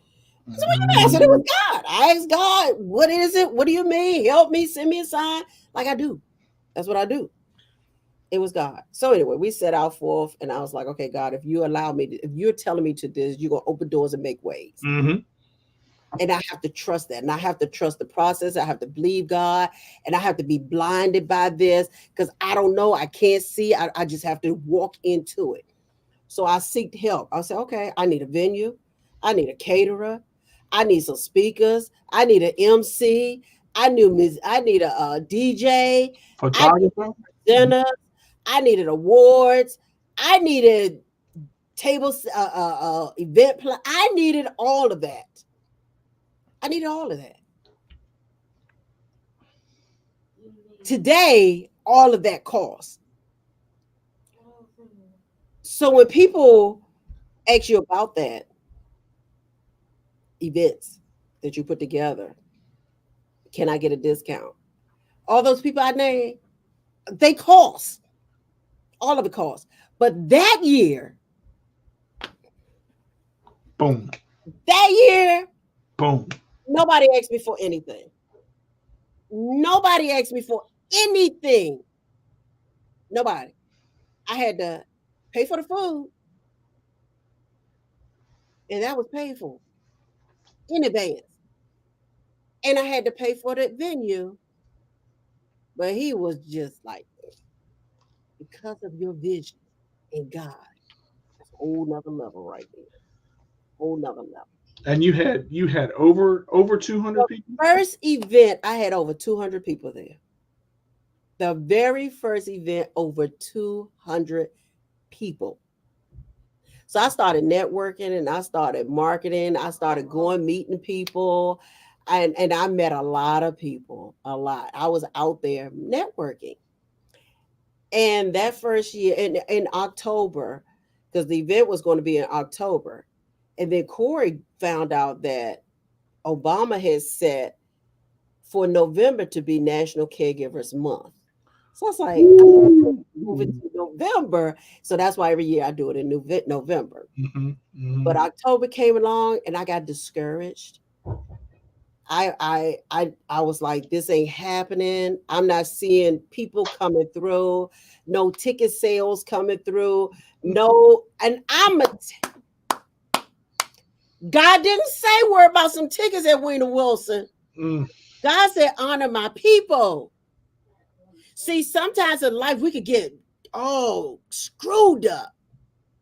I said, "What you mean?" I said, "It was Mm-hmm. God." I asked God, "What is it? What do you mean? Help me, send me a sign." Like I do. That's what I do. It was God. So anyway, we set out forth, and I was like, okay, God, if you allow me, if you're telling me to this, you're gonna open doors and make ways. Mm-hmm. And I have to trust that. And I have to trust the process. I have to believe God. And I have to be blinded by this because I don't know. I can't see. I just have to walk into it. So I seeked help. I said, okay, I need a venue. I need a caterer. I need some speakers. I need an MC. I need a DJ. I need Photographer. dinner. I needed awards. I needed tables, event plan. I needed all of that. I needed all of that. Today, all of that costs. So when people ask you about that events that you put together, can I get a discount? All those people I named, they cost. All of it costs. But Boom. that year, Boom. nobody asked me for anything. Nobody asked me for anything. Nobody. I had to pay for the food, and that was paid for in advance. And I had to pay for the venue, but he was just like, because of your vision and God, that's a whole nother level right there. Whole nother level. And you had over 200 The people. first event, I had over 200 people there. The very first event, over 200 people. So I started networking and I started marketing. I started going meeting people. And I met a lot of people, a lot. I was out there networking. And that first year in October, because the event was going to be in October. And then Corey found out that Obama had set for November to be National Caregivers Month. So I was like, I Ooh. move it to November. So that's why every year I do it in November. Mm-hmm. But Mm-hmm. October came along and I got discouraged. I was like, this ain't happening. I'm not seeing people coming through, no ticket sales coming through, no, and God didn't say worry about some tickets at Wiener Wilson. Mm. God said honor my people. See, sometimes in life we could get screwed up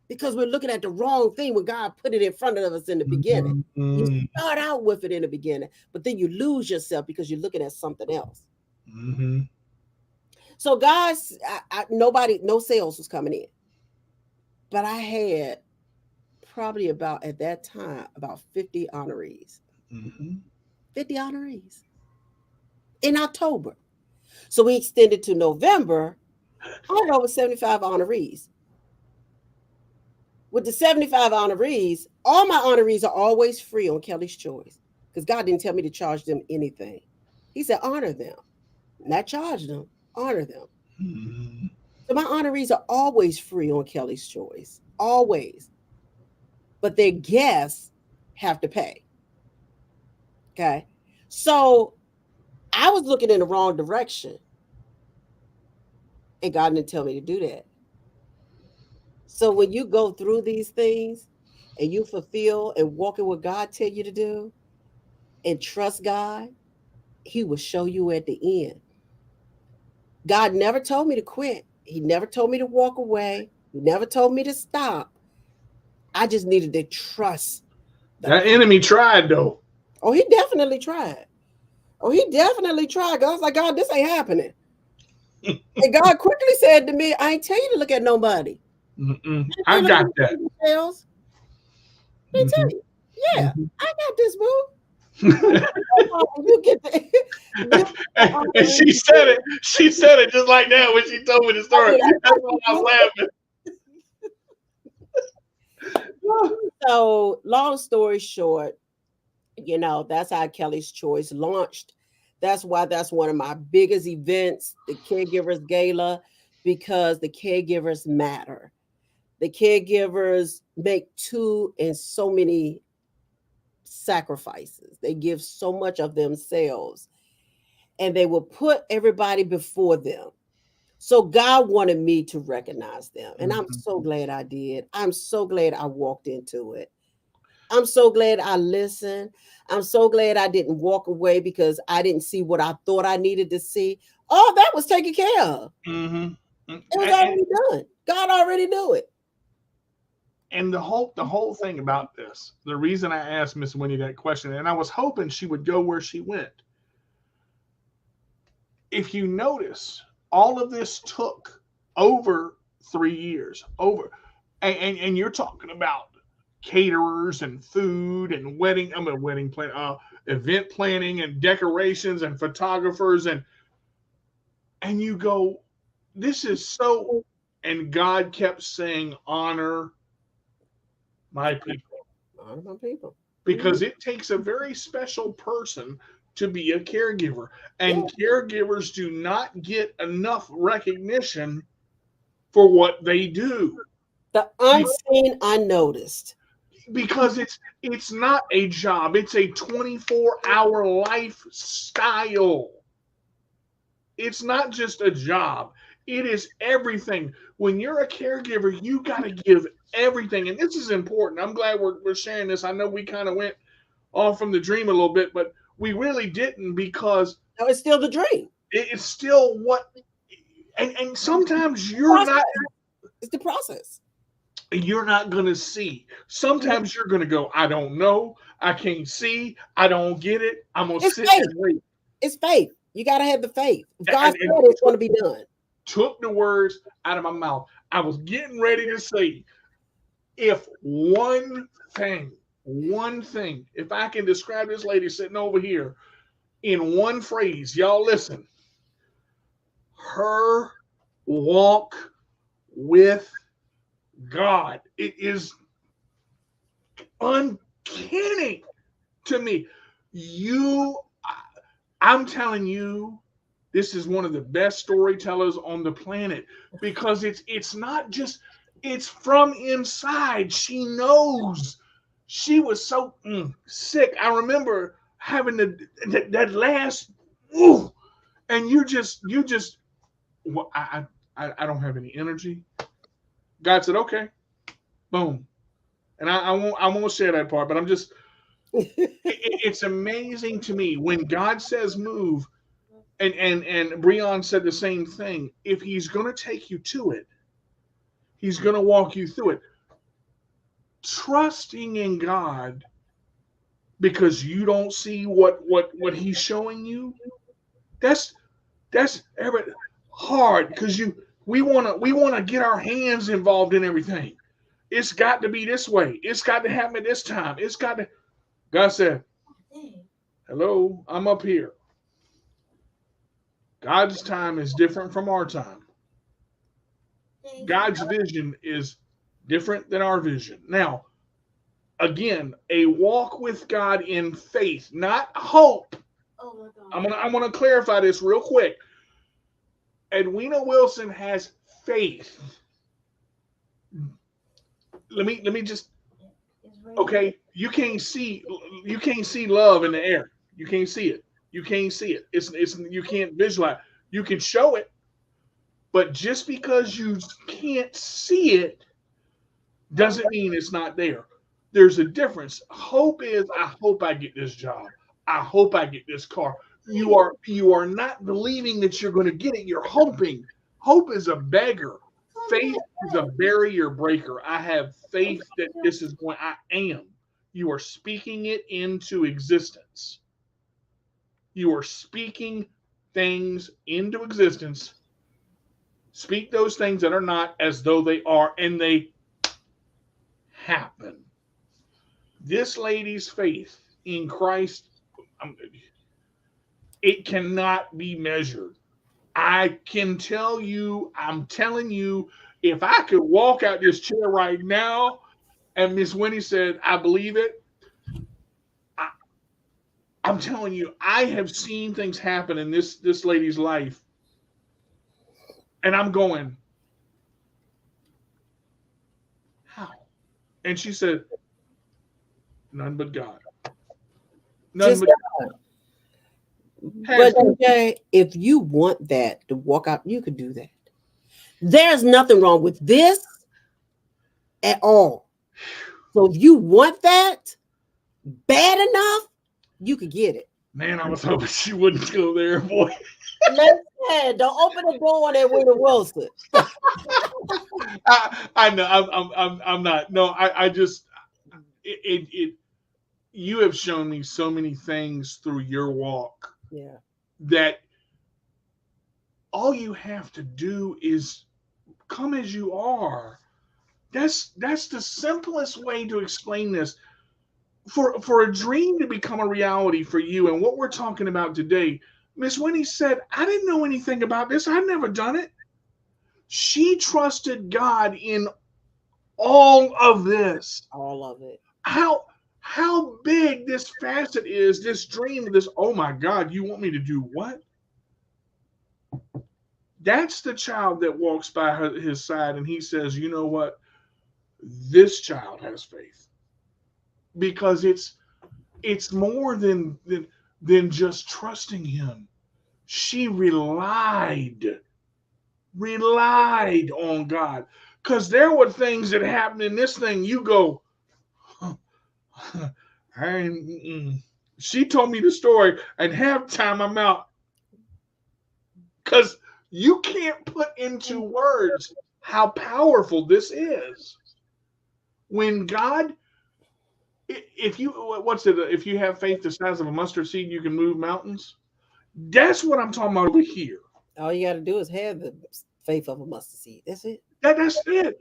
because we're looking at the wrong thing when God put it in front of us in the beginning. You Mm-hmm. start out with it in the beginning, but then you lose yourself because you're looking at something else. Mm-hmm. So guys, nobody, no sales was coming in, but I had probably about at that time about 50 honorees, Mm-hmm. 50 honorees in October. So we extended to November. I had over 75 honorees. With the 75 honorees, all my honorees are always free on Kelly's Choice because God didn't tell me to charge them anything. He said, honor them, not charge them, honor them. Mm-hmm. So my honorees are always free on Kelly's Choice, always. But their guests have to pay. Okay. So I was looking in the wrong direction, and God didn't tell me to do that. So when you go through these things and you fulfill and walk in what God tell you to do and trust God, He will show you at the end. God never told me to quit. He never told me to walk away. He never told me to stop. I just needed to trust the That process. enemy tried though. Oh, he definitely tried. Oh, he definitely tried. I was like, God, this ain't happening. And God quickly said to me, I ain't tell you to look at nobody. Mm-mm. I ain't tell I you to got look that. at the sales. I ain't Mm-hmm. tell you. Yeah, Mm-hmm. I got this, boo. You get the this And she said it. She said it just like that when she told me the I story. did. I That's got why this, I was boo. laughing. So, long story short, that's how Kelly's Choice launched. That's why that's one of my biggest events, the Caregivers Gala, because the caregivers matter. The caregivers make too and so many sacrifices. They give so much of themselves and they will put everybody before them. So God wanted me to recognize them. And I'm Mhm. so glad I did. I'm so glad I walked into it. I'm so glad I listened. I'm so glad I didn't walk away because I didn't see what I thought I needed to see. All that was taken care of. Mhm. It was And, already done. God already knew it. and the whole thing about this, the reason I asked Miss Winnie that question, and I was hoping she would go where she went. If you notice, all of this took over 3 years. And you're talking about caterers and food and wedding plan, event planning and decorations and photographers and you go, this is so. And God kept saying, honor my people, Honor my people. Hmm. because it takes a very special person to be a caregiver, Yeah. and caregivers do not get enough recognition for what they do. The unseen, unnoticed. Because it's not a job, it's a 24-hour lifestyle. It's not just a job, it is everything. When you're a caregiver, you got to give everything. And this is important. I'm glad we're sharing this. I know we kind of went off from the dream a little bit, but we really didn't, because No, it's still the dream. it's still what. And sometimes Process. It's the process. you're not going to see. Sometimes you're going to go, I don't know, I can't see, I don't get it, I'm going to It's sit faith. and wait. It's faith. You got to have the faith. If God And said it's going to be done. took the words out of my mouth. I was getting ready to say, if one thing, if I can describe this lady sitting over here in one phrase, y'all listen, her walk with God. It is uncanny to me. You, I'm telling you, this is one of the best storytellers on the planet, because it's not just, it's from inside. She knows. She was so sick. I remember having that last ooh, and you just well, I don't have any energy. God said, okay, boom. And I won't share that part, but I'm just it's amazing to me when God says move, and Breon said the same thing. If He's going to take you to it, He's going to walk you through it. Trusting in God because you don't see what He's showing you. That's that's hard, because you we want to get our hands involved in everything. It's got to be this way. It's got to happen at this time. It's got to. God said, "Hello, I'm up here." God's time is different from our time. God's vision is different than our vision. Now, again, a walk with God in faith, not hope. I'm gonna clarify this real quick. Edwina Wilson has faith. Let me just okay. You can't see love in the air. You can't see it. You can't see it. It's you can't visualize. You can show it, but just because you can't see it doesn't mean it's not there. There's a difference. Hope is, I hope I get this job. I hope I get this car. You are not believing that you're going to get it. You're hoping. Hope is a beggar. Faith is a barrier breaker. I have faith that this is going. I am. You are speaking it into existence. You are speaking things into existence. Speak those things that are not as though they are, and they happen. This lady's faith in Christ, it cannot be measured. I can tell you, I'm telling you, if I could walk out this chair right now and Miss Winnie said, I believe it, I, I'm telling you, I have seen things happen in this lady's life, and I'm going, how? And she said, none but God. None Just but but has DJ, if you want that to walk out, you could do that. There's nothing wrong with this at all. So if you want that bad enough, you could get it. Man, I was hoping she wouldn't go there, boy. Listen, don't open the door on that Willie Wilson. I know. I'm not. No, I just it. You have shown me so many things through your walk Yeah. that all you have to do is come as you are. That's the simplest way to explain this. For a dream to become a reality for you, and what we're talking about today, Miss Winnie said, I didn't know anything about this. I'd never done it. She trusted God in all of this. All of it. How how big this facet is, this dream, this, oh my God, you want me to do what? That's the child that walks by his side and he says, you know what? This child has faith because it's more than just trusting him. She relied on God. Because there were things that happened in this thing. You go, huh, she told me the story, and half time I'm out because you can't put into words how powerful this is. When God, if you, what's it, if you have faith the size of a mustard seed, you can move mountains. That's what I'm talking about over here. All you got to do is have the faith of a mustard seed. That's it. That's it.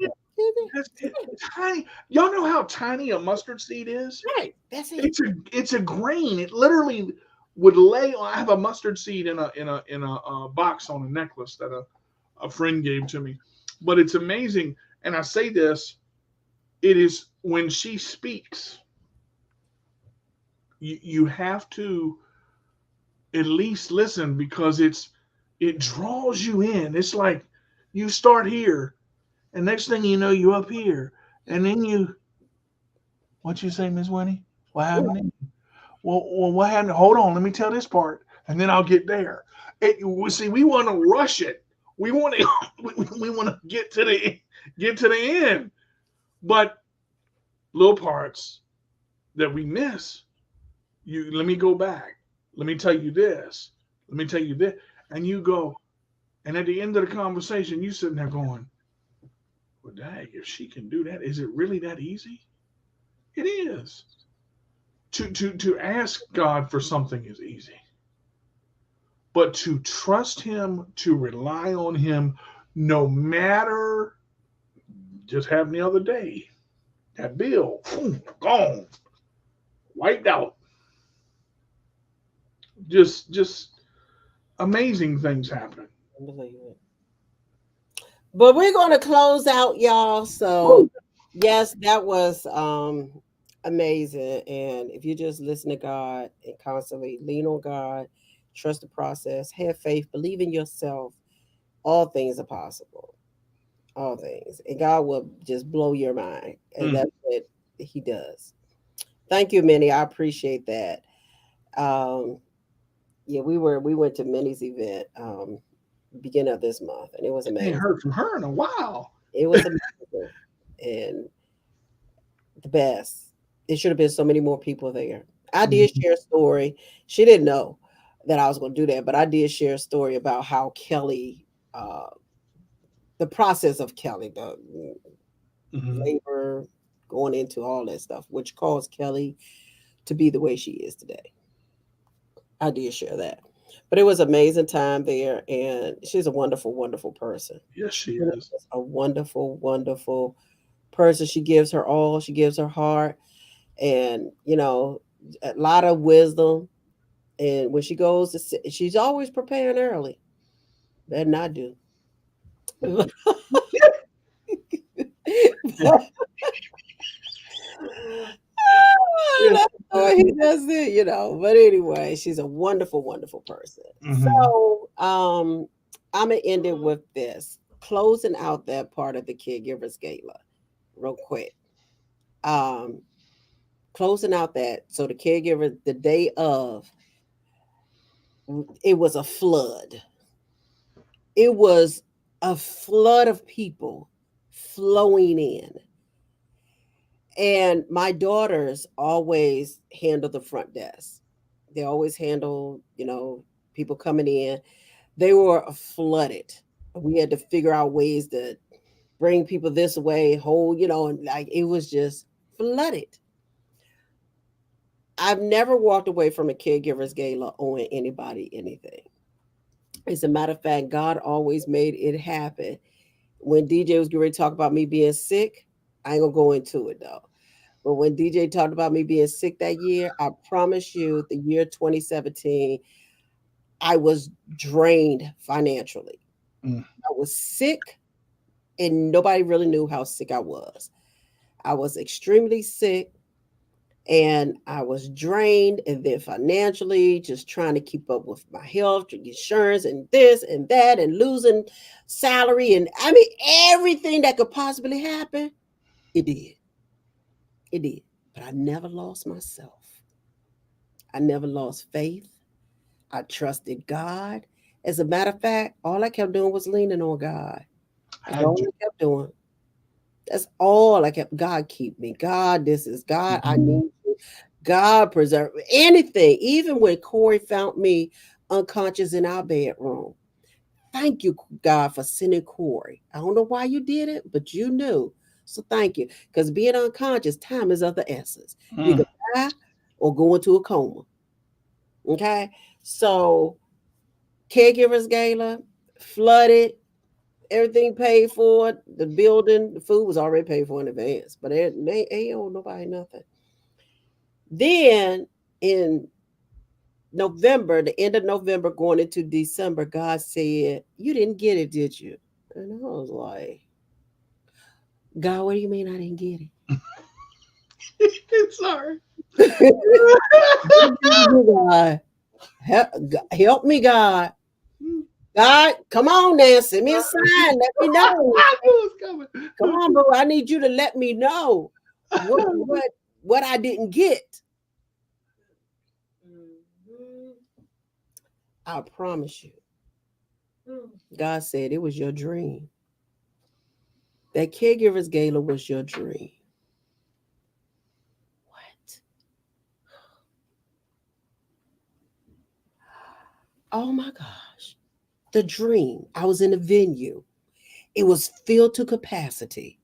That's it. Tiny. Y'all know how tiny a mustard seed is? Right. That's it. It's a grain. It literally would lay. I have a mustard seed in a box on a necklace that a friend gave to me. But it's amazing. And I say this, it is when she speaks, you have to at least listen because it draws you in. It's like you start here, and next thing you know, you up here, and then you. What you say, Miss Winnie? What happened? What happened? Hold on, let me tell this part, and then I'll get there. See, we want to rush it. We want to we want to get to the end, but little parts that we miss. You let me go back. Let me tell you this. Let me tell you this, and you go. And at the end of the conversation, you sitting there going, "Well, dang, if she can do that, is it really that easy?" It is. To ask God for something is easy. But to trust him, to rely on him, no matter, just happened the other day, that bill, boom, gone, wiped out. Just amazing things happening. Unbelievable. But we're going to close out, y'all. So, yes, that was amazing. And if you just listen to God and constantly lean on God, trust the process, have faith, believe in yourself, all things are possible. All things. And God will just blow your mind. And Mm. that's what he does. Thank you, Minnie. I appreciate that. Um, yeah, we went to Minnie's event beginning of this month, and it was I ain't amazing. heard from her in a while. It was amazing and the best. It should have been so many more people there. I did Mhm. share a story. She didn't know that I was going to do that, but I did share a story about how Kelly, uh, the process of Kelly, the Mhm. labor, going into all that stuff, which caused Kelly to be the way she is today. I did share that. But it was amazing time there, and she's a wonderful, wonderful person. Yes, she Really is. is a wonderful, wonderful person. She gives her all. She gives her heart, and a lot of wisdom. And when she goes to sit, she's always preparing early. Better not do. Yeah. That's the way he does it. But anyway, she's a wonderful, wonderful person. Mhm. So I'm gonna end it with this. Closing out that part of the caregivers gala real quick. Um, closing out that so the caregiver the day of it was a flood. It was a flood of people flowing in. And my daughters always handle the front desk. They always handle, people coming in. They were flooded. We had to figure out ways to bring people this way, and like it was just flooded. I've never walked away from a caregiver's gala owing anybody anything. As a matter of fact, God always made it happen. When DJ was getting ready to talk about me being sick, I ain't gonna go into it though. But when DJ talked about me being sick that year, I promise you, the year 2017, I was drained financially. Mm. I was sick, and nobody really knew how sick I was. I was extremely sick, and I was drained, and then financially, just trying to keep up with my health, insurance, and this and that, and losing salary, and I mean, everything that could possibly happen, it did. It did. But I never lost myself. I never lost faith. I trusted God. As a matter of fact, all I kept doing was leaning on God. That's all Had you? I kept doing. That's all I kept. God, keep me. God, this is God. I Mhm. need you. God, preserve anything. Even when Corey found me unconscious in our bedroom. Thank you, God, for sending Corey. I don't know why you did it, but you knew. So thank you. Because being unconscious, time is of the essence. You Mm. can die or go into a coma. Okay. So caregivers gala, flooded, everything paid for. The building, the food was already paid for in advance, but they ain't owe nobody nothing. Then in November, the end of November, going into December, God said, "You didn't get it, did you?" And I was like, "God, what do you mean I didn't get Sorry. it?" God, help me, God. God, come on now, send me a sign. Let me know. I knew it was Come coming. on, bro. I need you to let me know what I didn't get. Mhm. I promise you. God said it was your dream. That caregivers gala was your dream. What? Oh my gosh. The dream. I was in a venue. It was filled to capacity.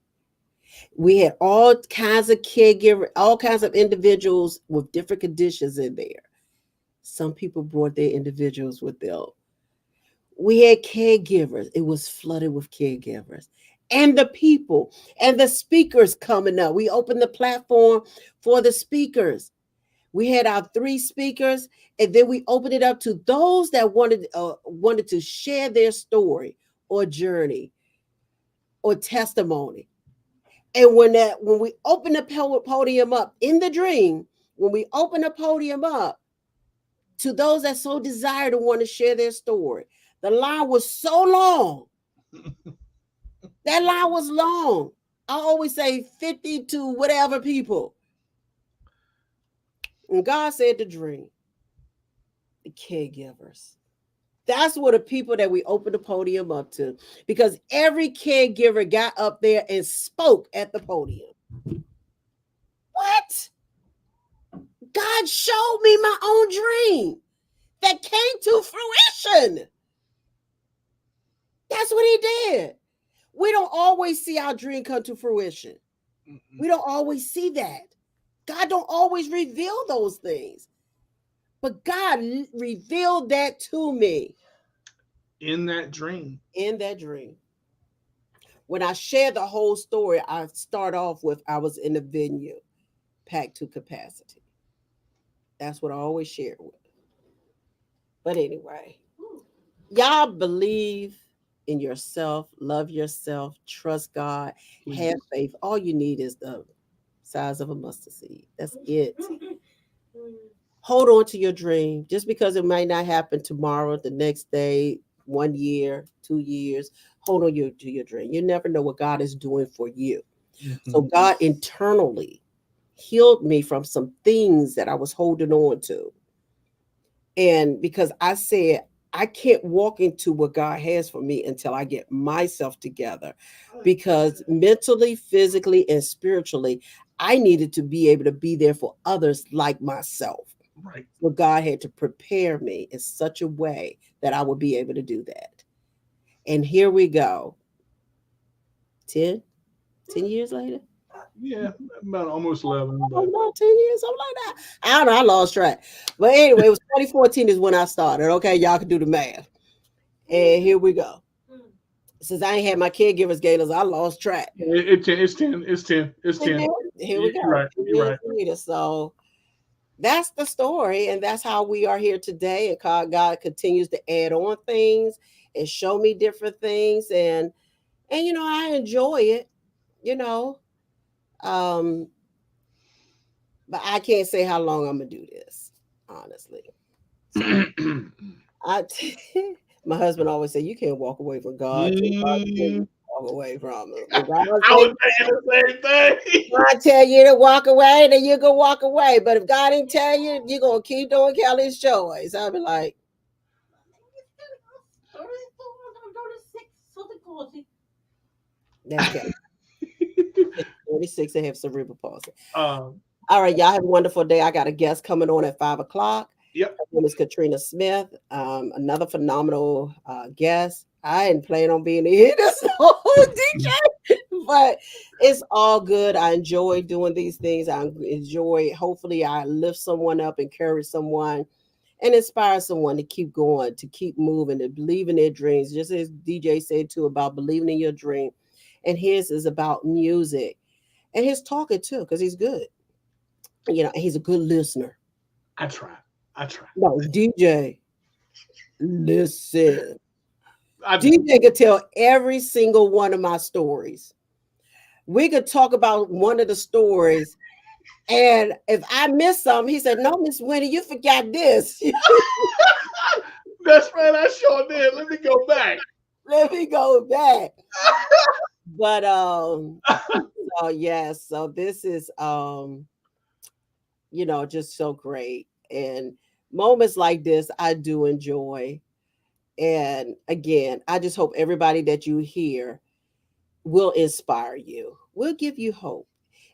We had all kinds of caregiver, all kinds of individuals with different conditions in there. Some people brought their individuals with them. We had caregivers. It was flooded with caregivers. And the people and the speakers coming up. We opened the platform for the speakers. We had our three speakers, and then we opened it up to those that wanted to share their story or journey or testimony. And when we opened the podium up in the dream, when we opened the podium up to those that so desire to want to share their story, the line was so long. That line was long. I always say 50 to whatever people. And God said the dream, the caregivers. That's what the people that we opened the podium up to, because every caregiver got up there and spoke at the podium. What? God showed me my own dream that came to fruition. That's what he did. We don't always see our dream come to fruition. We don't always see that. God don't always reveal those things. But God revealed that to me In that dream. in that dream. When I share the whole story, I start off with I was in the venue, packed to capacity. That's what I always share with. But anyway, y'all believe in yourself, love yourself, trust God, have Please. faith. All you need is the size of a mustard seed. That's it. Hold on to your dream. Just because it might not happen tomorrow, the next day, 1 year, 2 years, hold on to your dream. You never know what God is doing for you. So Mhm. God internally healed me from some things that I was holding on to. And because I said, I can't walk into what God has for me until I get myself together, because mentally, physically, and spiritually, I needed to be able to be there for others like myself. Right. So God had to prepare me in such a way that I would be able to do that. And here we go, 10, 10 years later. Yeah, about almost 11, Oh, but no, 10 years, something like that. I don't know, I lost track. But anyway, it was 2014 is when I started. Okay, y'all can do the math. And here we go. Since I ain't had my caregivers gators, I lost track. it's 10, it's 10, it's And 10. then here we You're go, right. 10 You're years right. later. So that's the story, and that's how we are here today. And God continues to add on things and show me different things, and I enjoy it. You know, um, but I can't say how long I'm gonna do this, honestly. So I, my husband always say, "You can't walk away from God till God tell you Mm, to walk away from Him." When God I say was thinking the same thing. God tell you to walk away, then you go walk away. But if God didn't tell you, you're gonna keep doing Kelly's choice. I'll be like, "That's Kelly. 46 and have cerebral palsy." um, All right, y'all have a wonderful day. I got a guest coming on at 5 o'clock. yep. Her name is Katrina Smith, another phenomenal guest. I didn't plan on being here this whole DJ, but it's all good. I enjoy doing these things. I enjoy, hopefully, I lift someone up, encourage someone, and inspire someone to keep going, to keep moving, to believe in their dreams. Just as DJ said too about believing in your dream. And his is about music. And his talking too, because he's good. He's a good listener. I try. I try. No, DJ, listen. I do. DJ could tell every single one of my stories. We could talk about one of the stories, and if I miss something, he said, "No, Miss Winnie, you forgot this." Best friend, I sure did. Let me go back. Let me go back. But so yes, so this is just so great. And moments like this I do enjoy. And again, I just hope everybody that you hear will inspire you, will give you hope.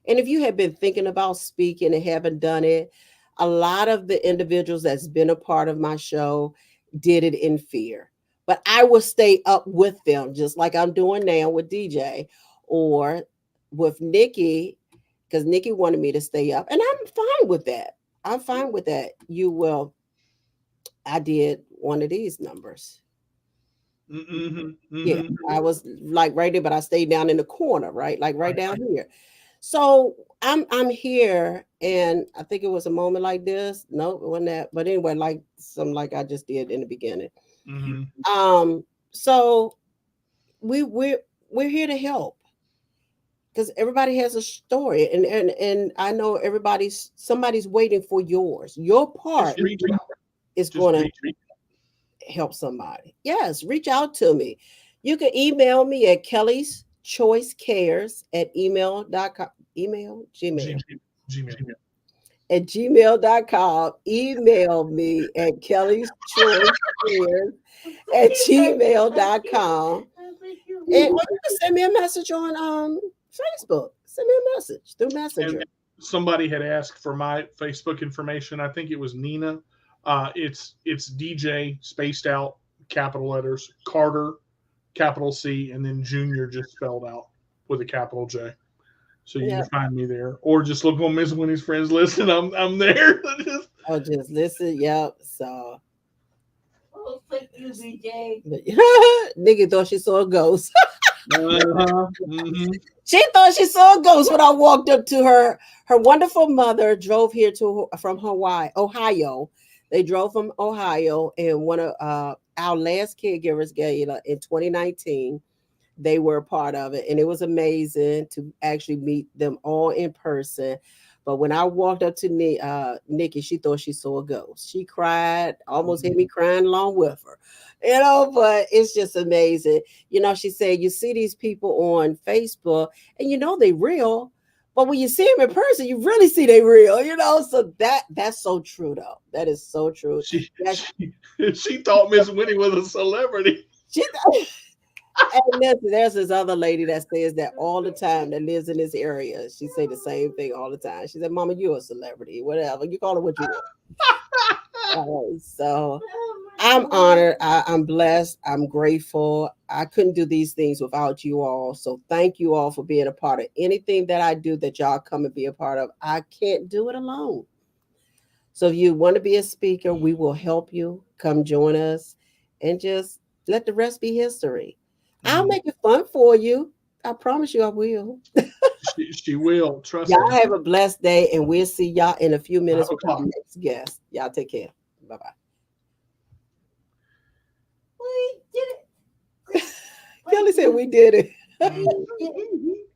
And if you have been thinking about speaking and haven't done it, a lot of the individuals that's been a part of my show did it in fear. But I will stay up with them, just like I'm doing now with DJ or with Nikki, because Nikki wanted me to stay up. And I'm fine with that. I'm fine with that. I did one of these numbers. Mm-hmm, Yeah, mm-hmm. I was like right there, but I stayed down in the corner, right? Like right Right. down here. So I'm here, and I think it was a moment like this. No, it wasn't that. But anyway, like some like I just did in the beginning. Mm-hmm. Um, so we're here to help, because everybody has a story, and I know somebody's waiting for yours. Your part Just reach out. is Just going to reach out. help somebody. Yes, reach out to me. You can email me at Kelly's Choice Cares at email.com. Email? Gmail. Gmail. At gmail.com. Email me at Kelly's Choice Cares at gmail.com. And or you can send me a message on Facebook. Send me a message through And Messenger. somebody had asked for my Facebook information. I think it was Nina. It's DJ spaced out, capital letters, Carter, capital C, and then Junior just spelled out with a capital J. So you Yeah. can find me there, or just look on Miss Winnie's friends list, and I'm there. Just, Oh, just listen. Yep. So but Nikki thought she saw a ghost. hmm. She thought she saw a ghost when I walked up to her. Her wonderful mother drove here from Hawaii, Ohio. They drove from Ohio, and one of our last caregivers gave in 2019. They were a part of it, and it was amazing to actually meet them all in person. But when I walked up to Nikki, she thought she saw a ghost. She cried, almost had me crying along with her. But it's just amazing. She said, you see these people on Facebook, and they real, But when you see them in person, you really see they real, you know. So that's so true, though. That is so true. She That's she she thought Miss Winnie was a celebrity. she. And there's this other lady that says that all the time that lives in this area. She say the same thing all the time. She said, "Mama, you're a celebrity. Whatever you call it, what you want." So I'm honored. I'm blessed. I'm grateful. I couldn't do these things without you all. So thank you all for being a part of anything that I do that y'all come and be a part of. I can't do it alone. So if you want to be a speaker, we will help you. Come join us and just let the rest be history. I'll Mm, make it fun for you. I promise you I will. she will. Trust Y'all me. have a blessed day, and we'll see y'all in a few minutes with our 5 o'clock. next guest. Y'all take care. Bye bye. We did it. Kelly said we did it. Mhm.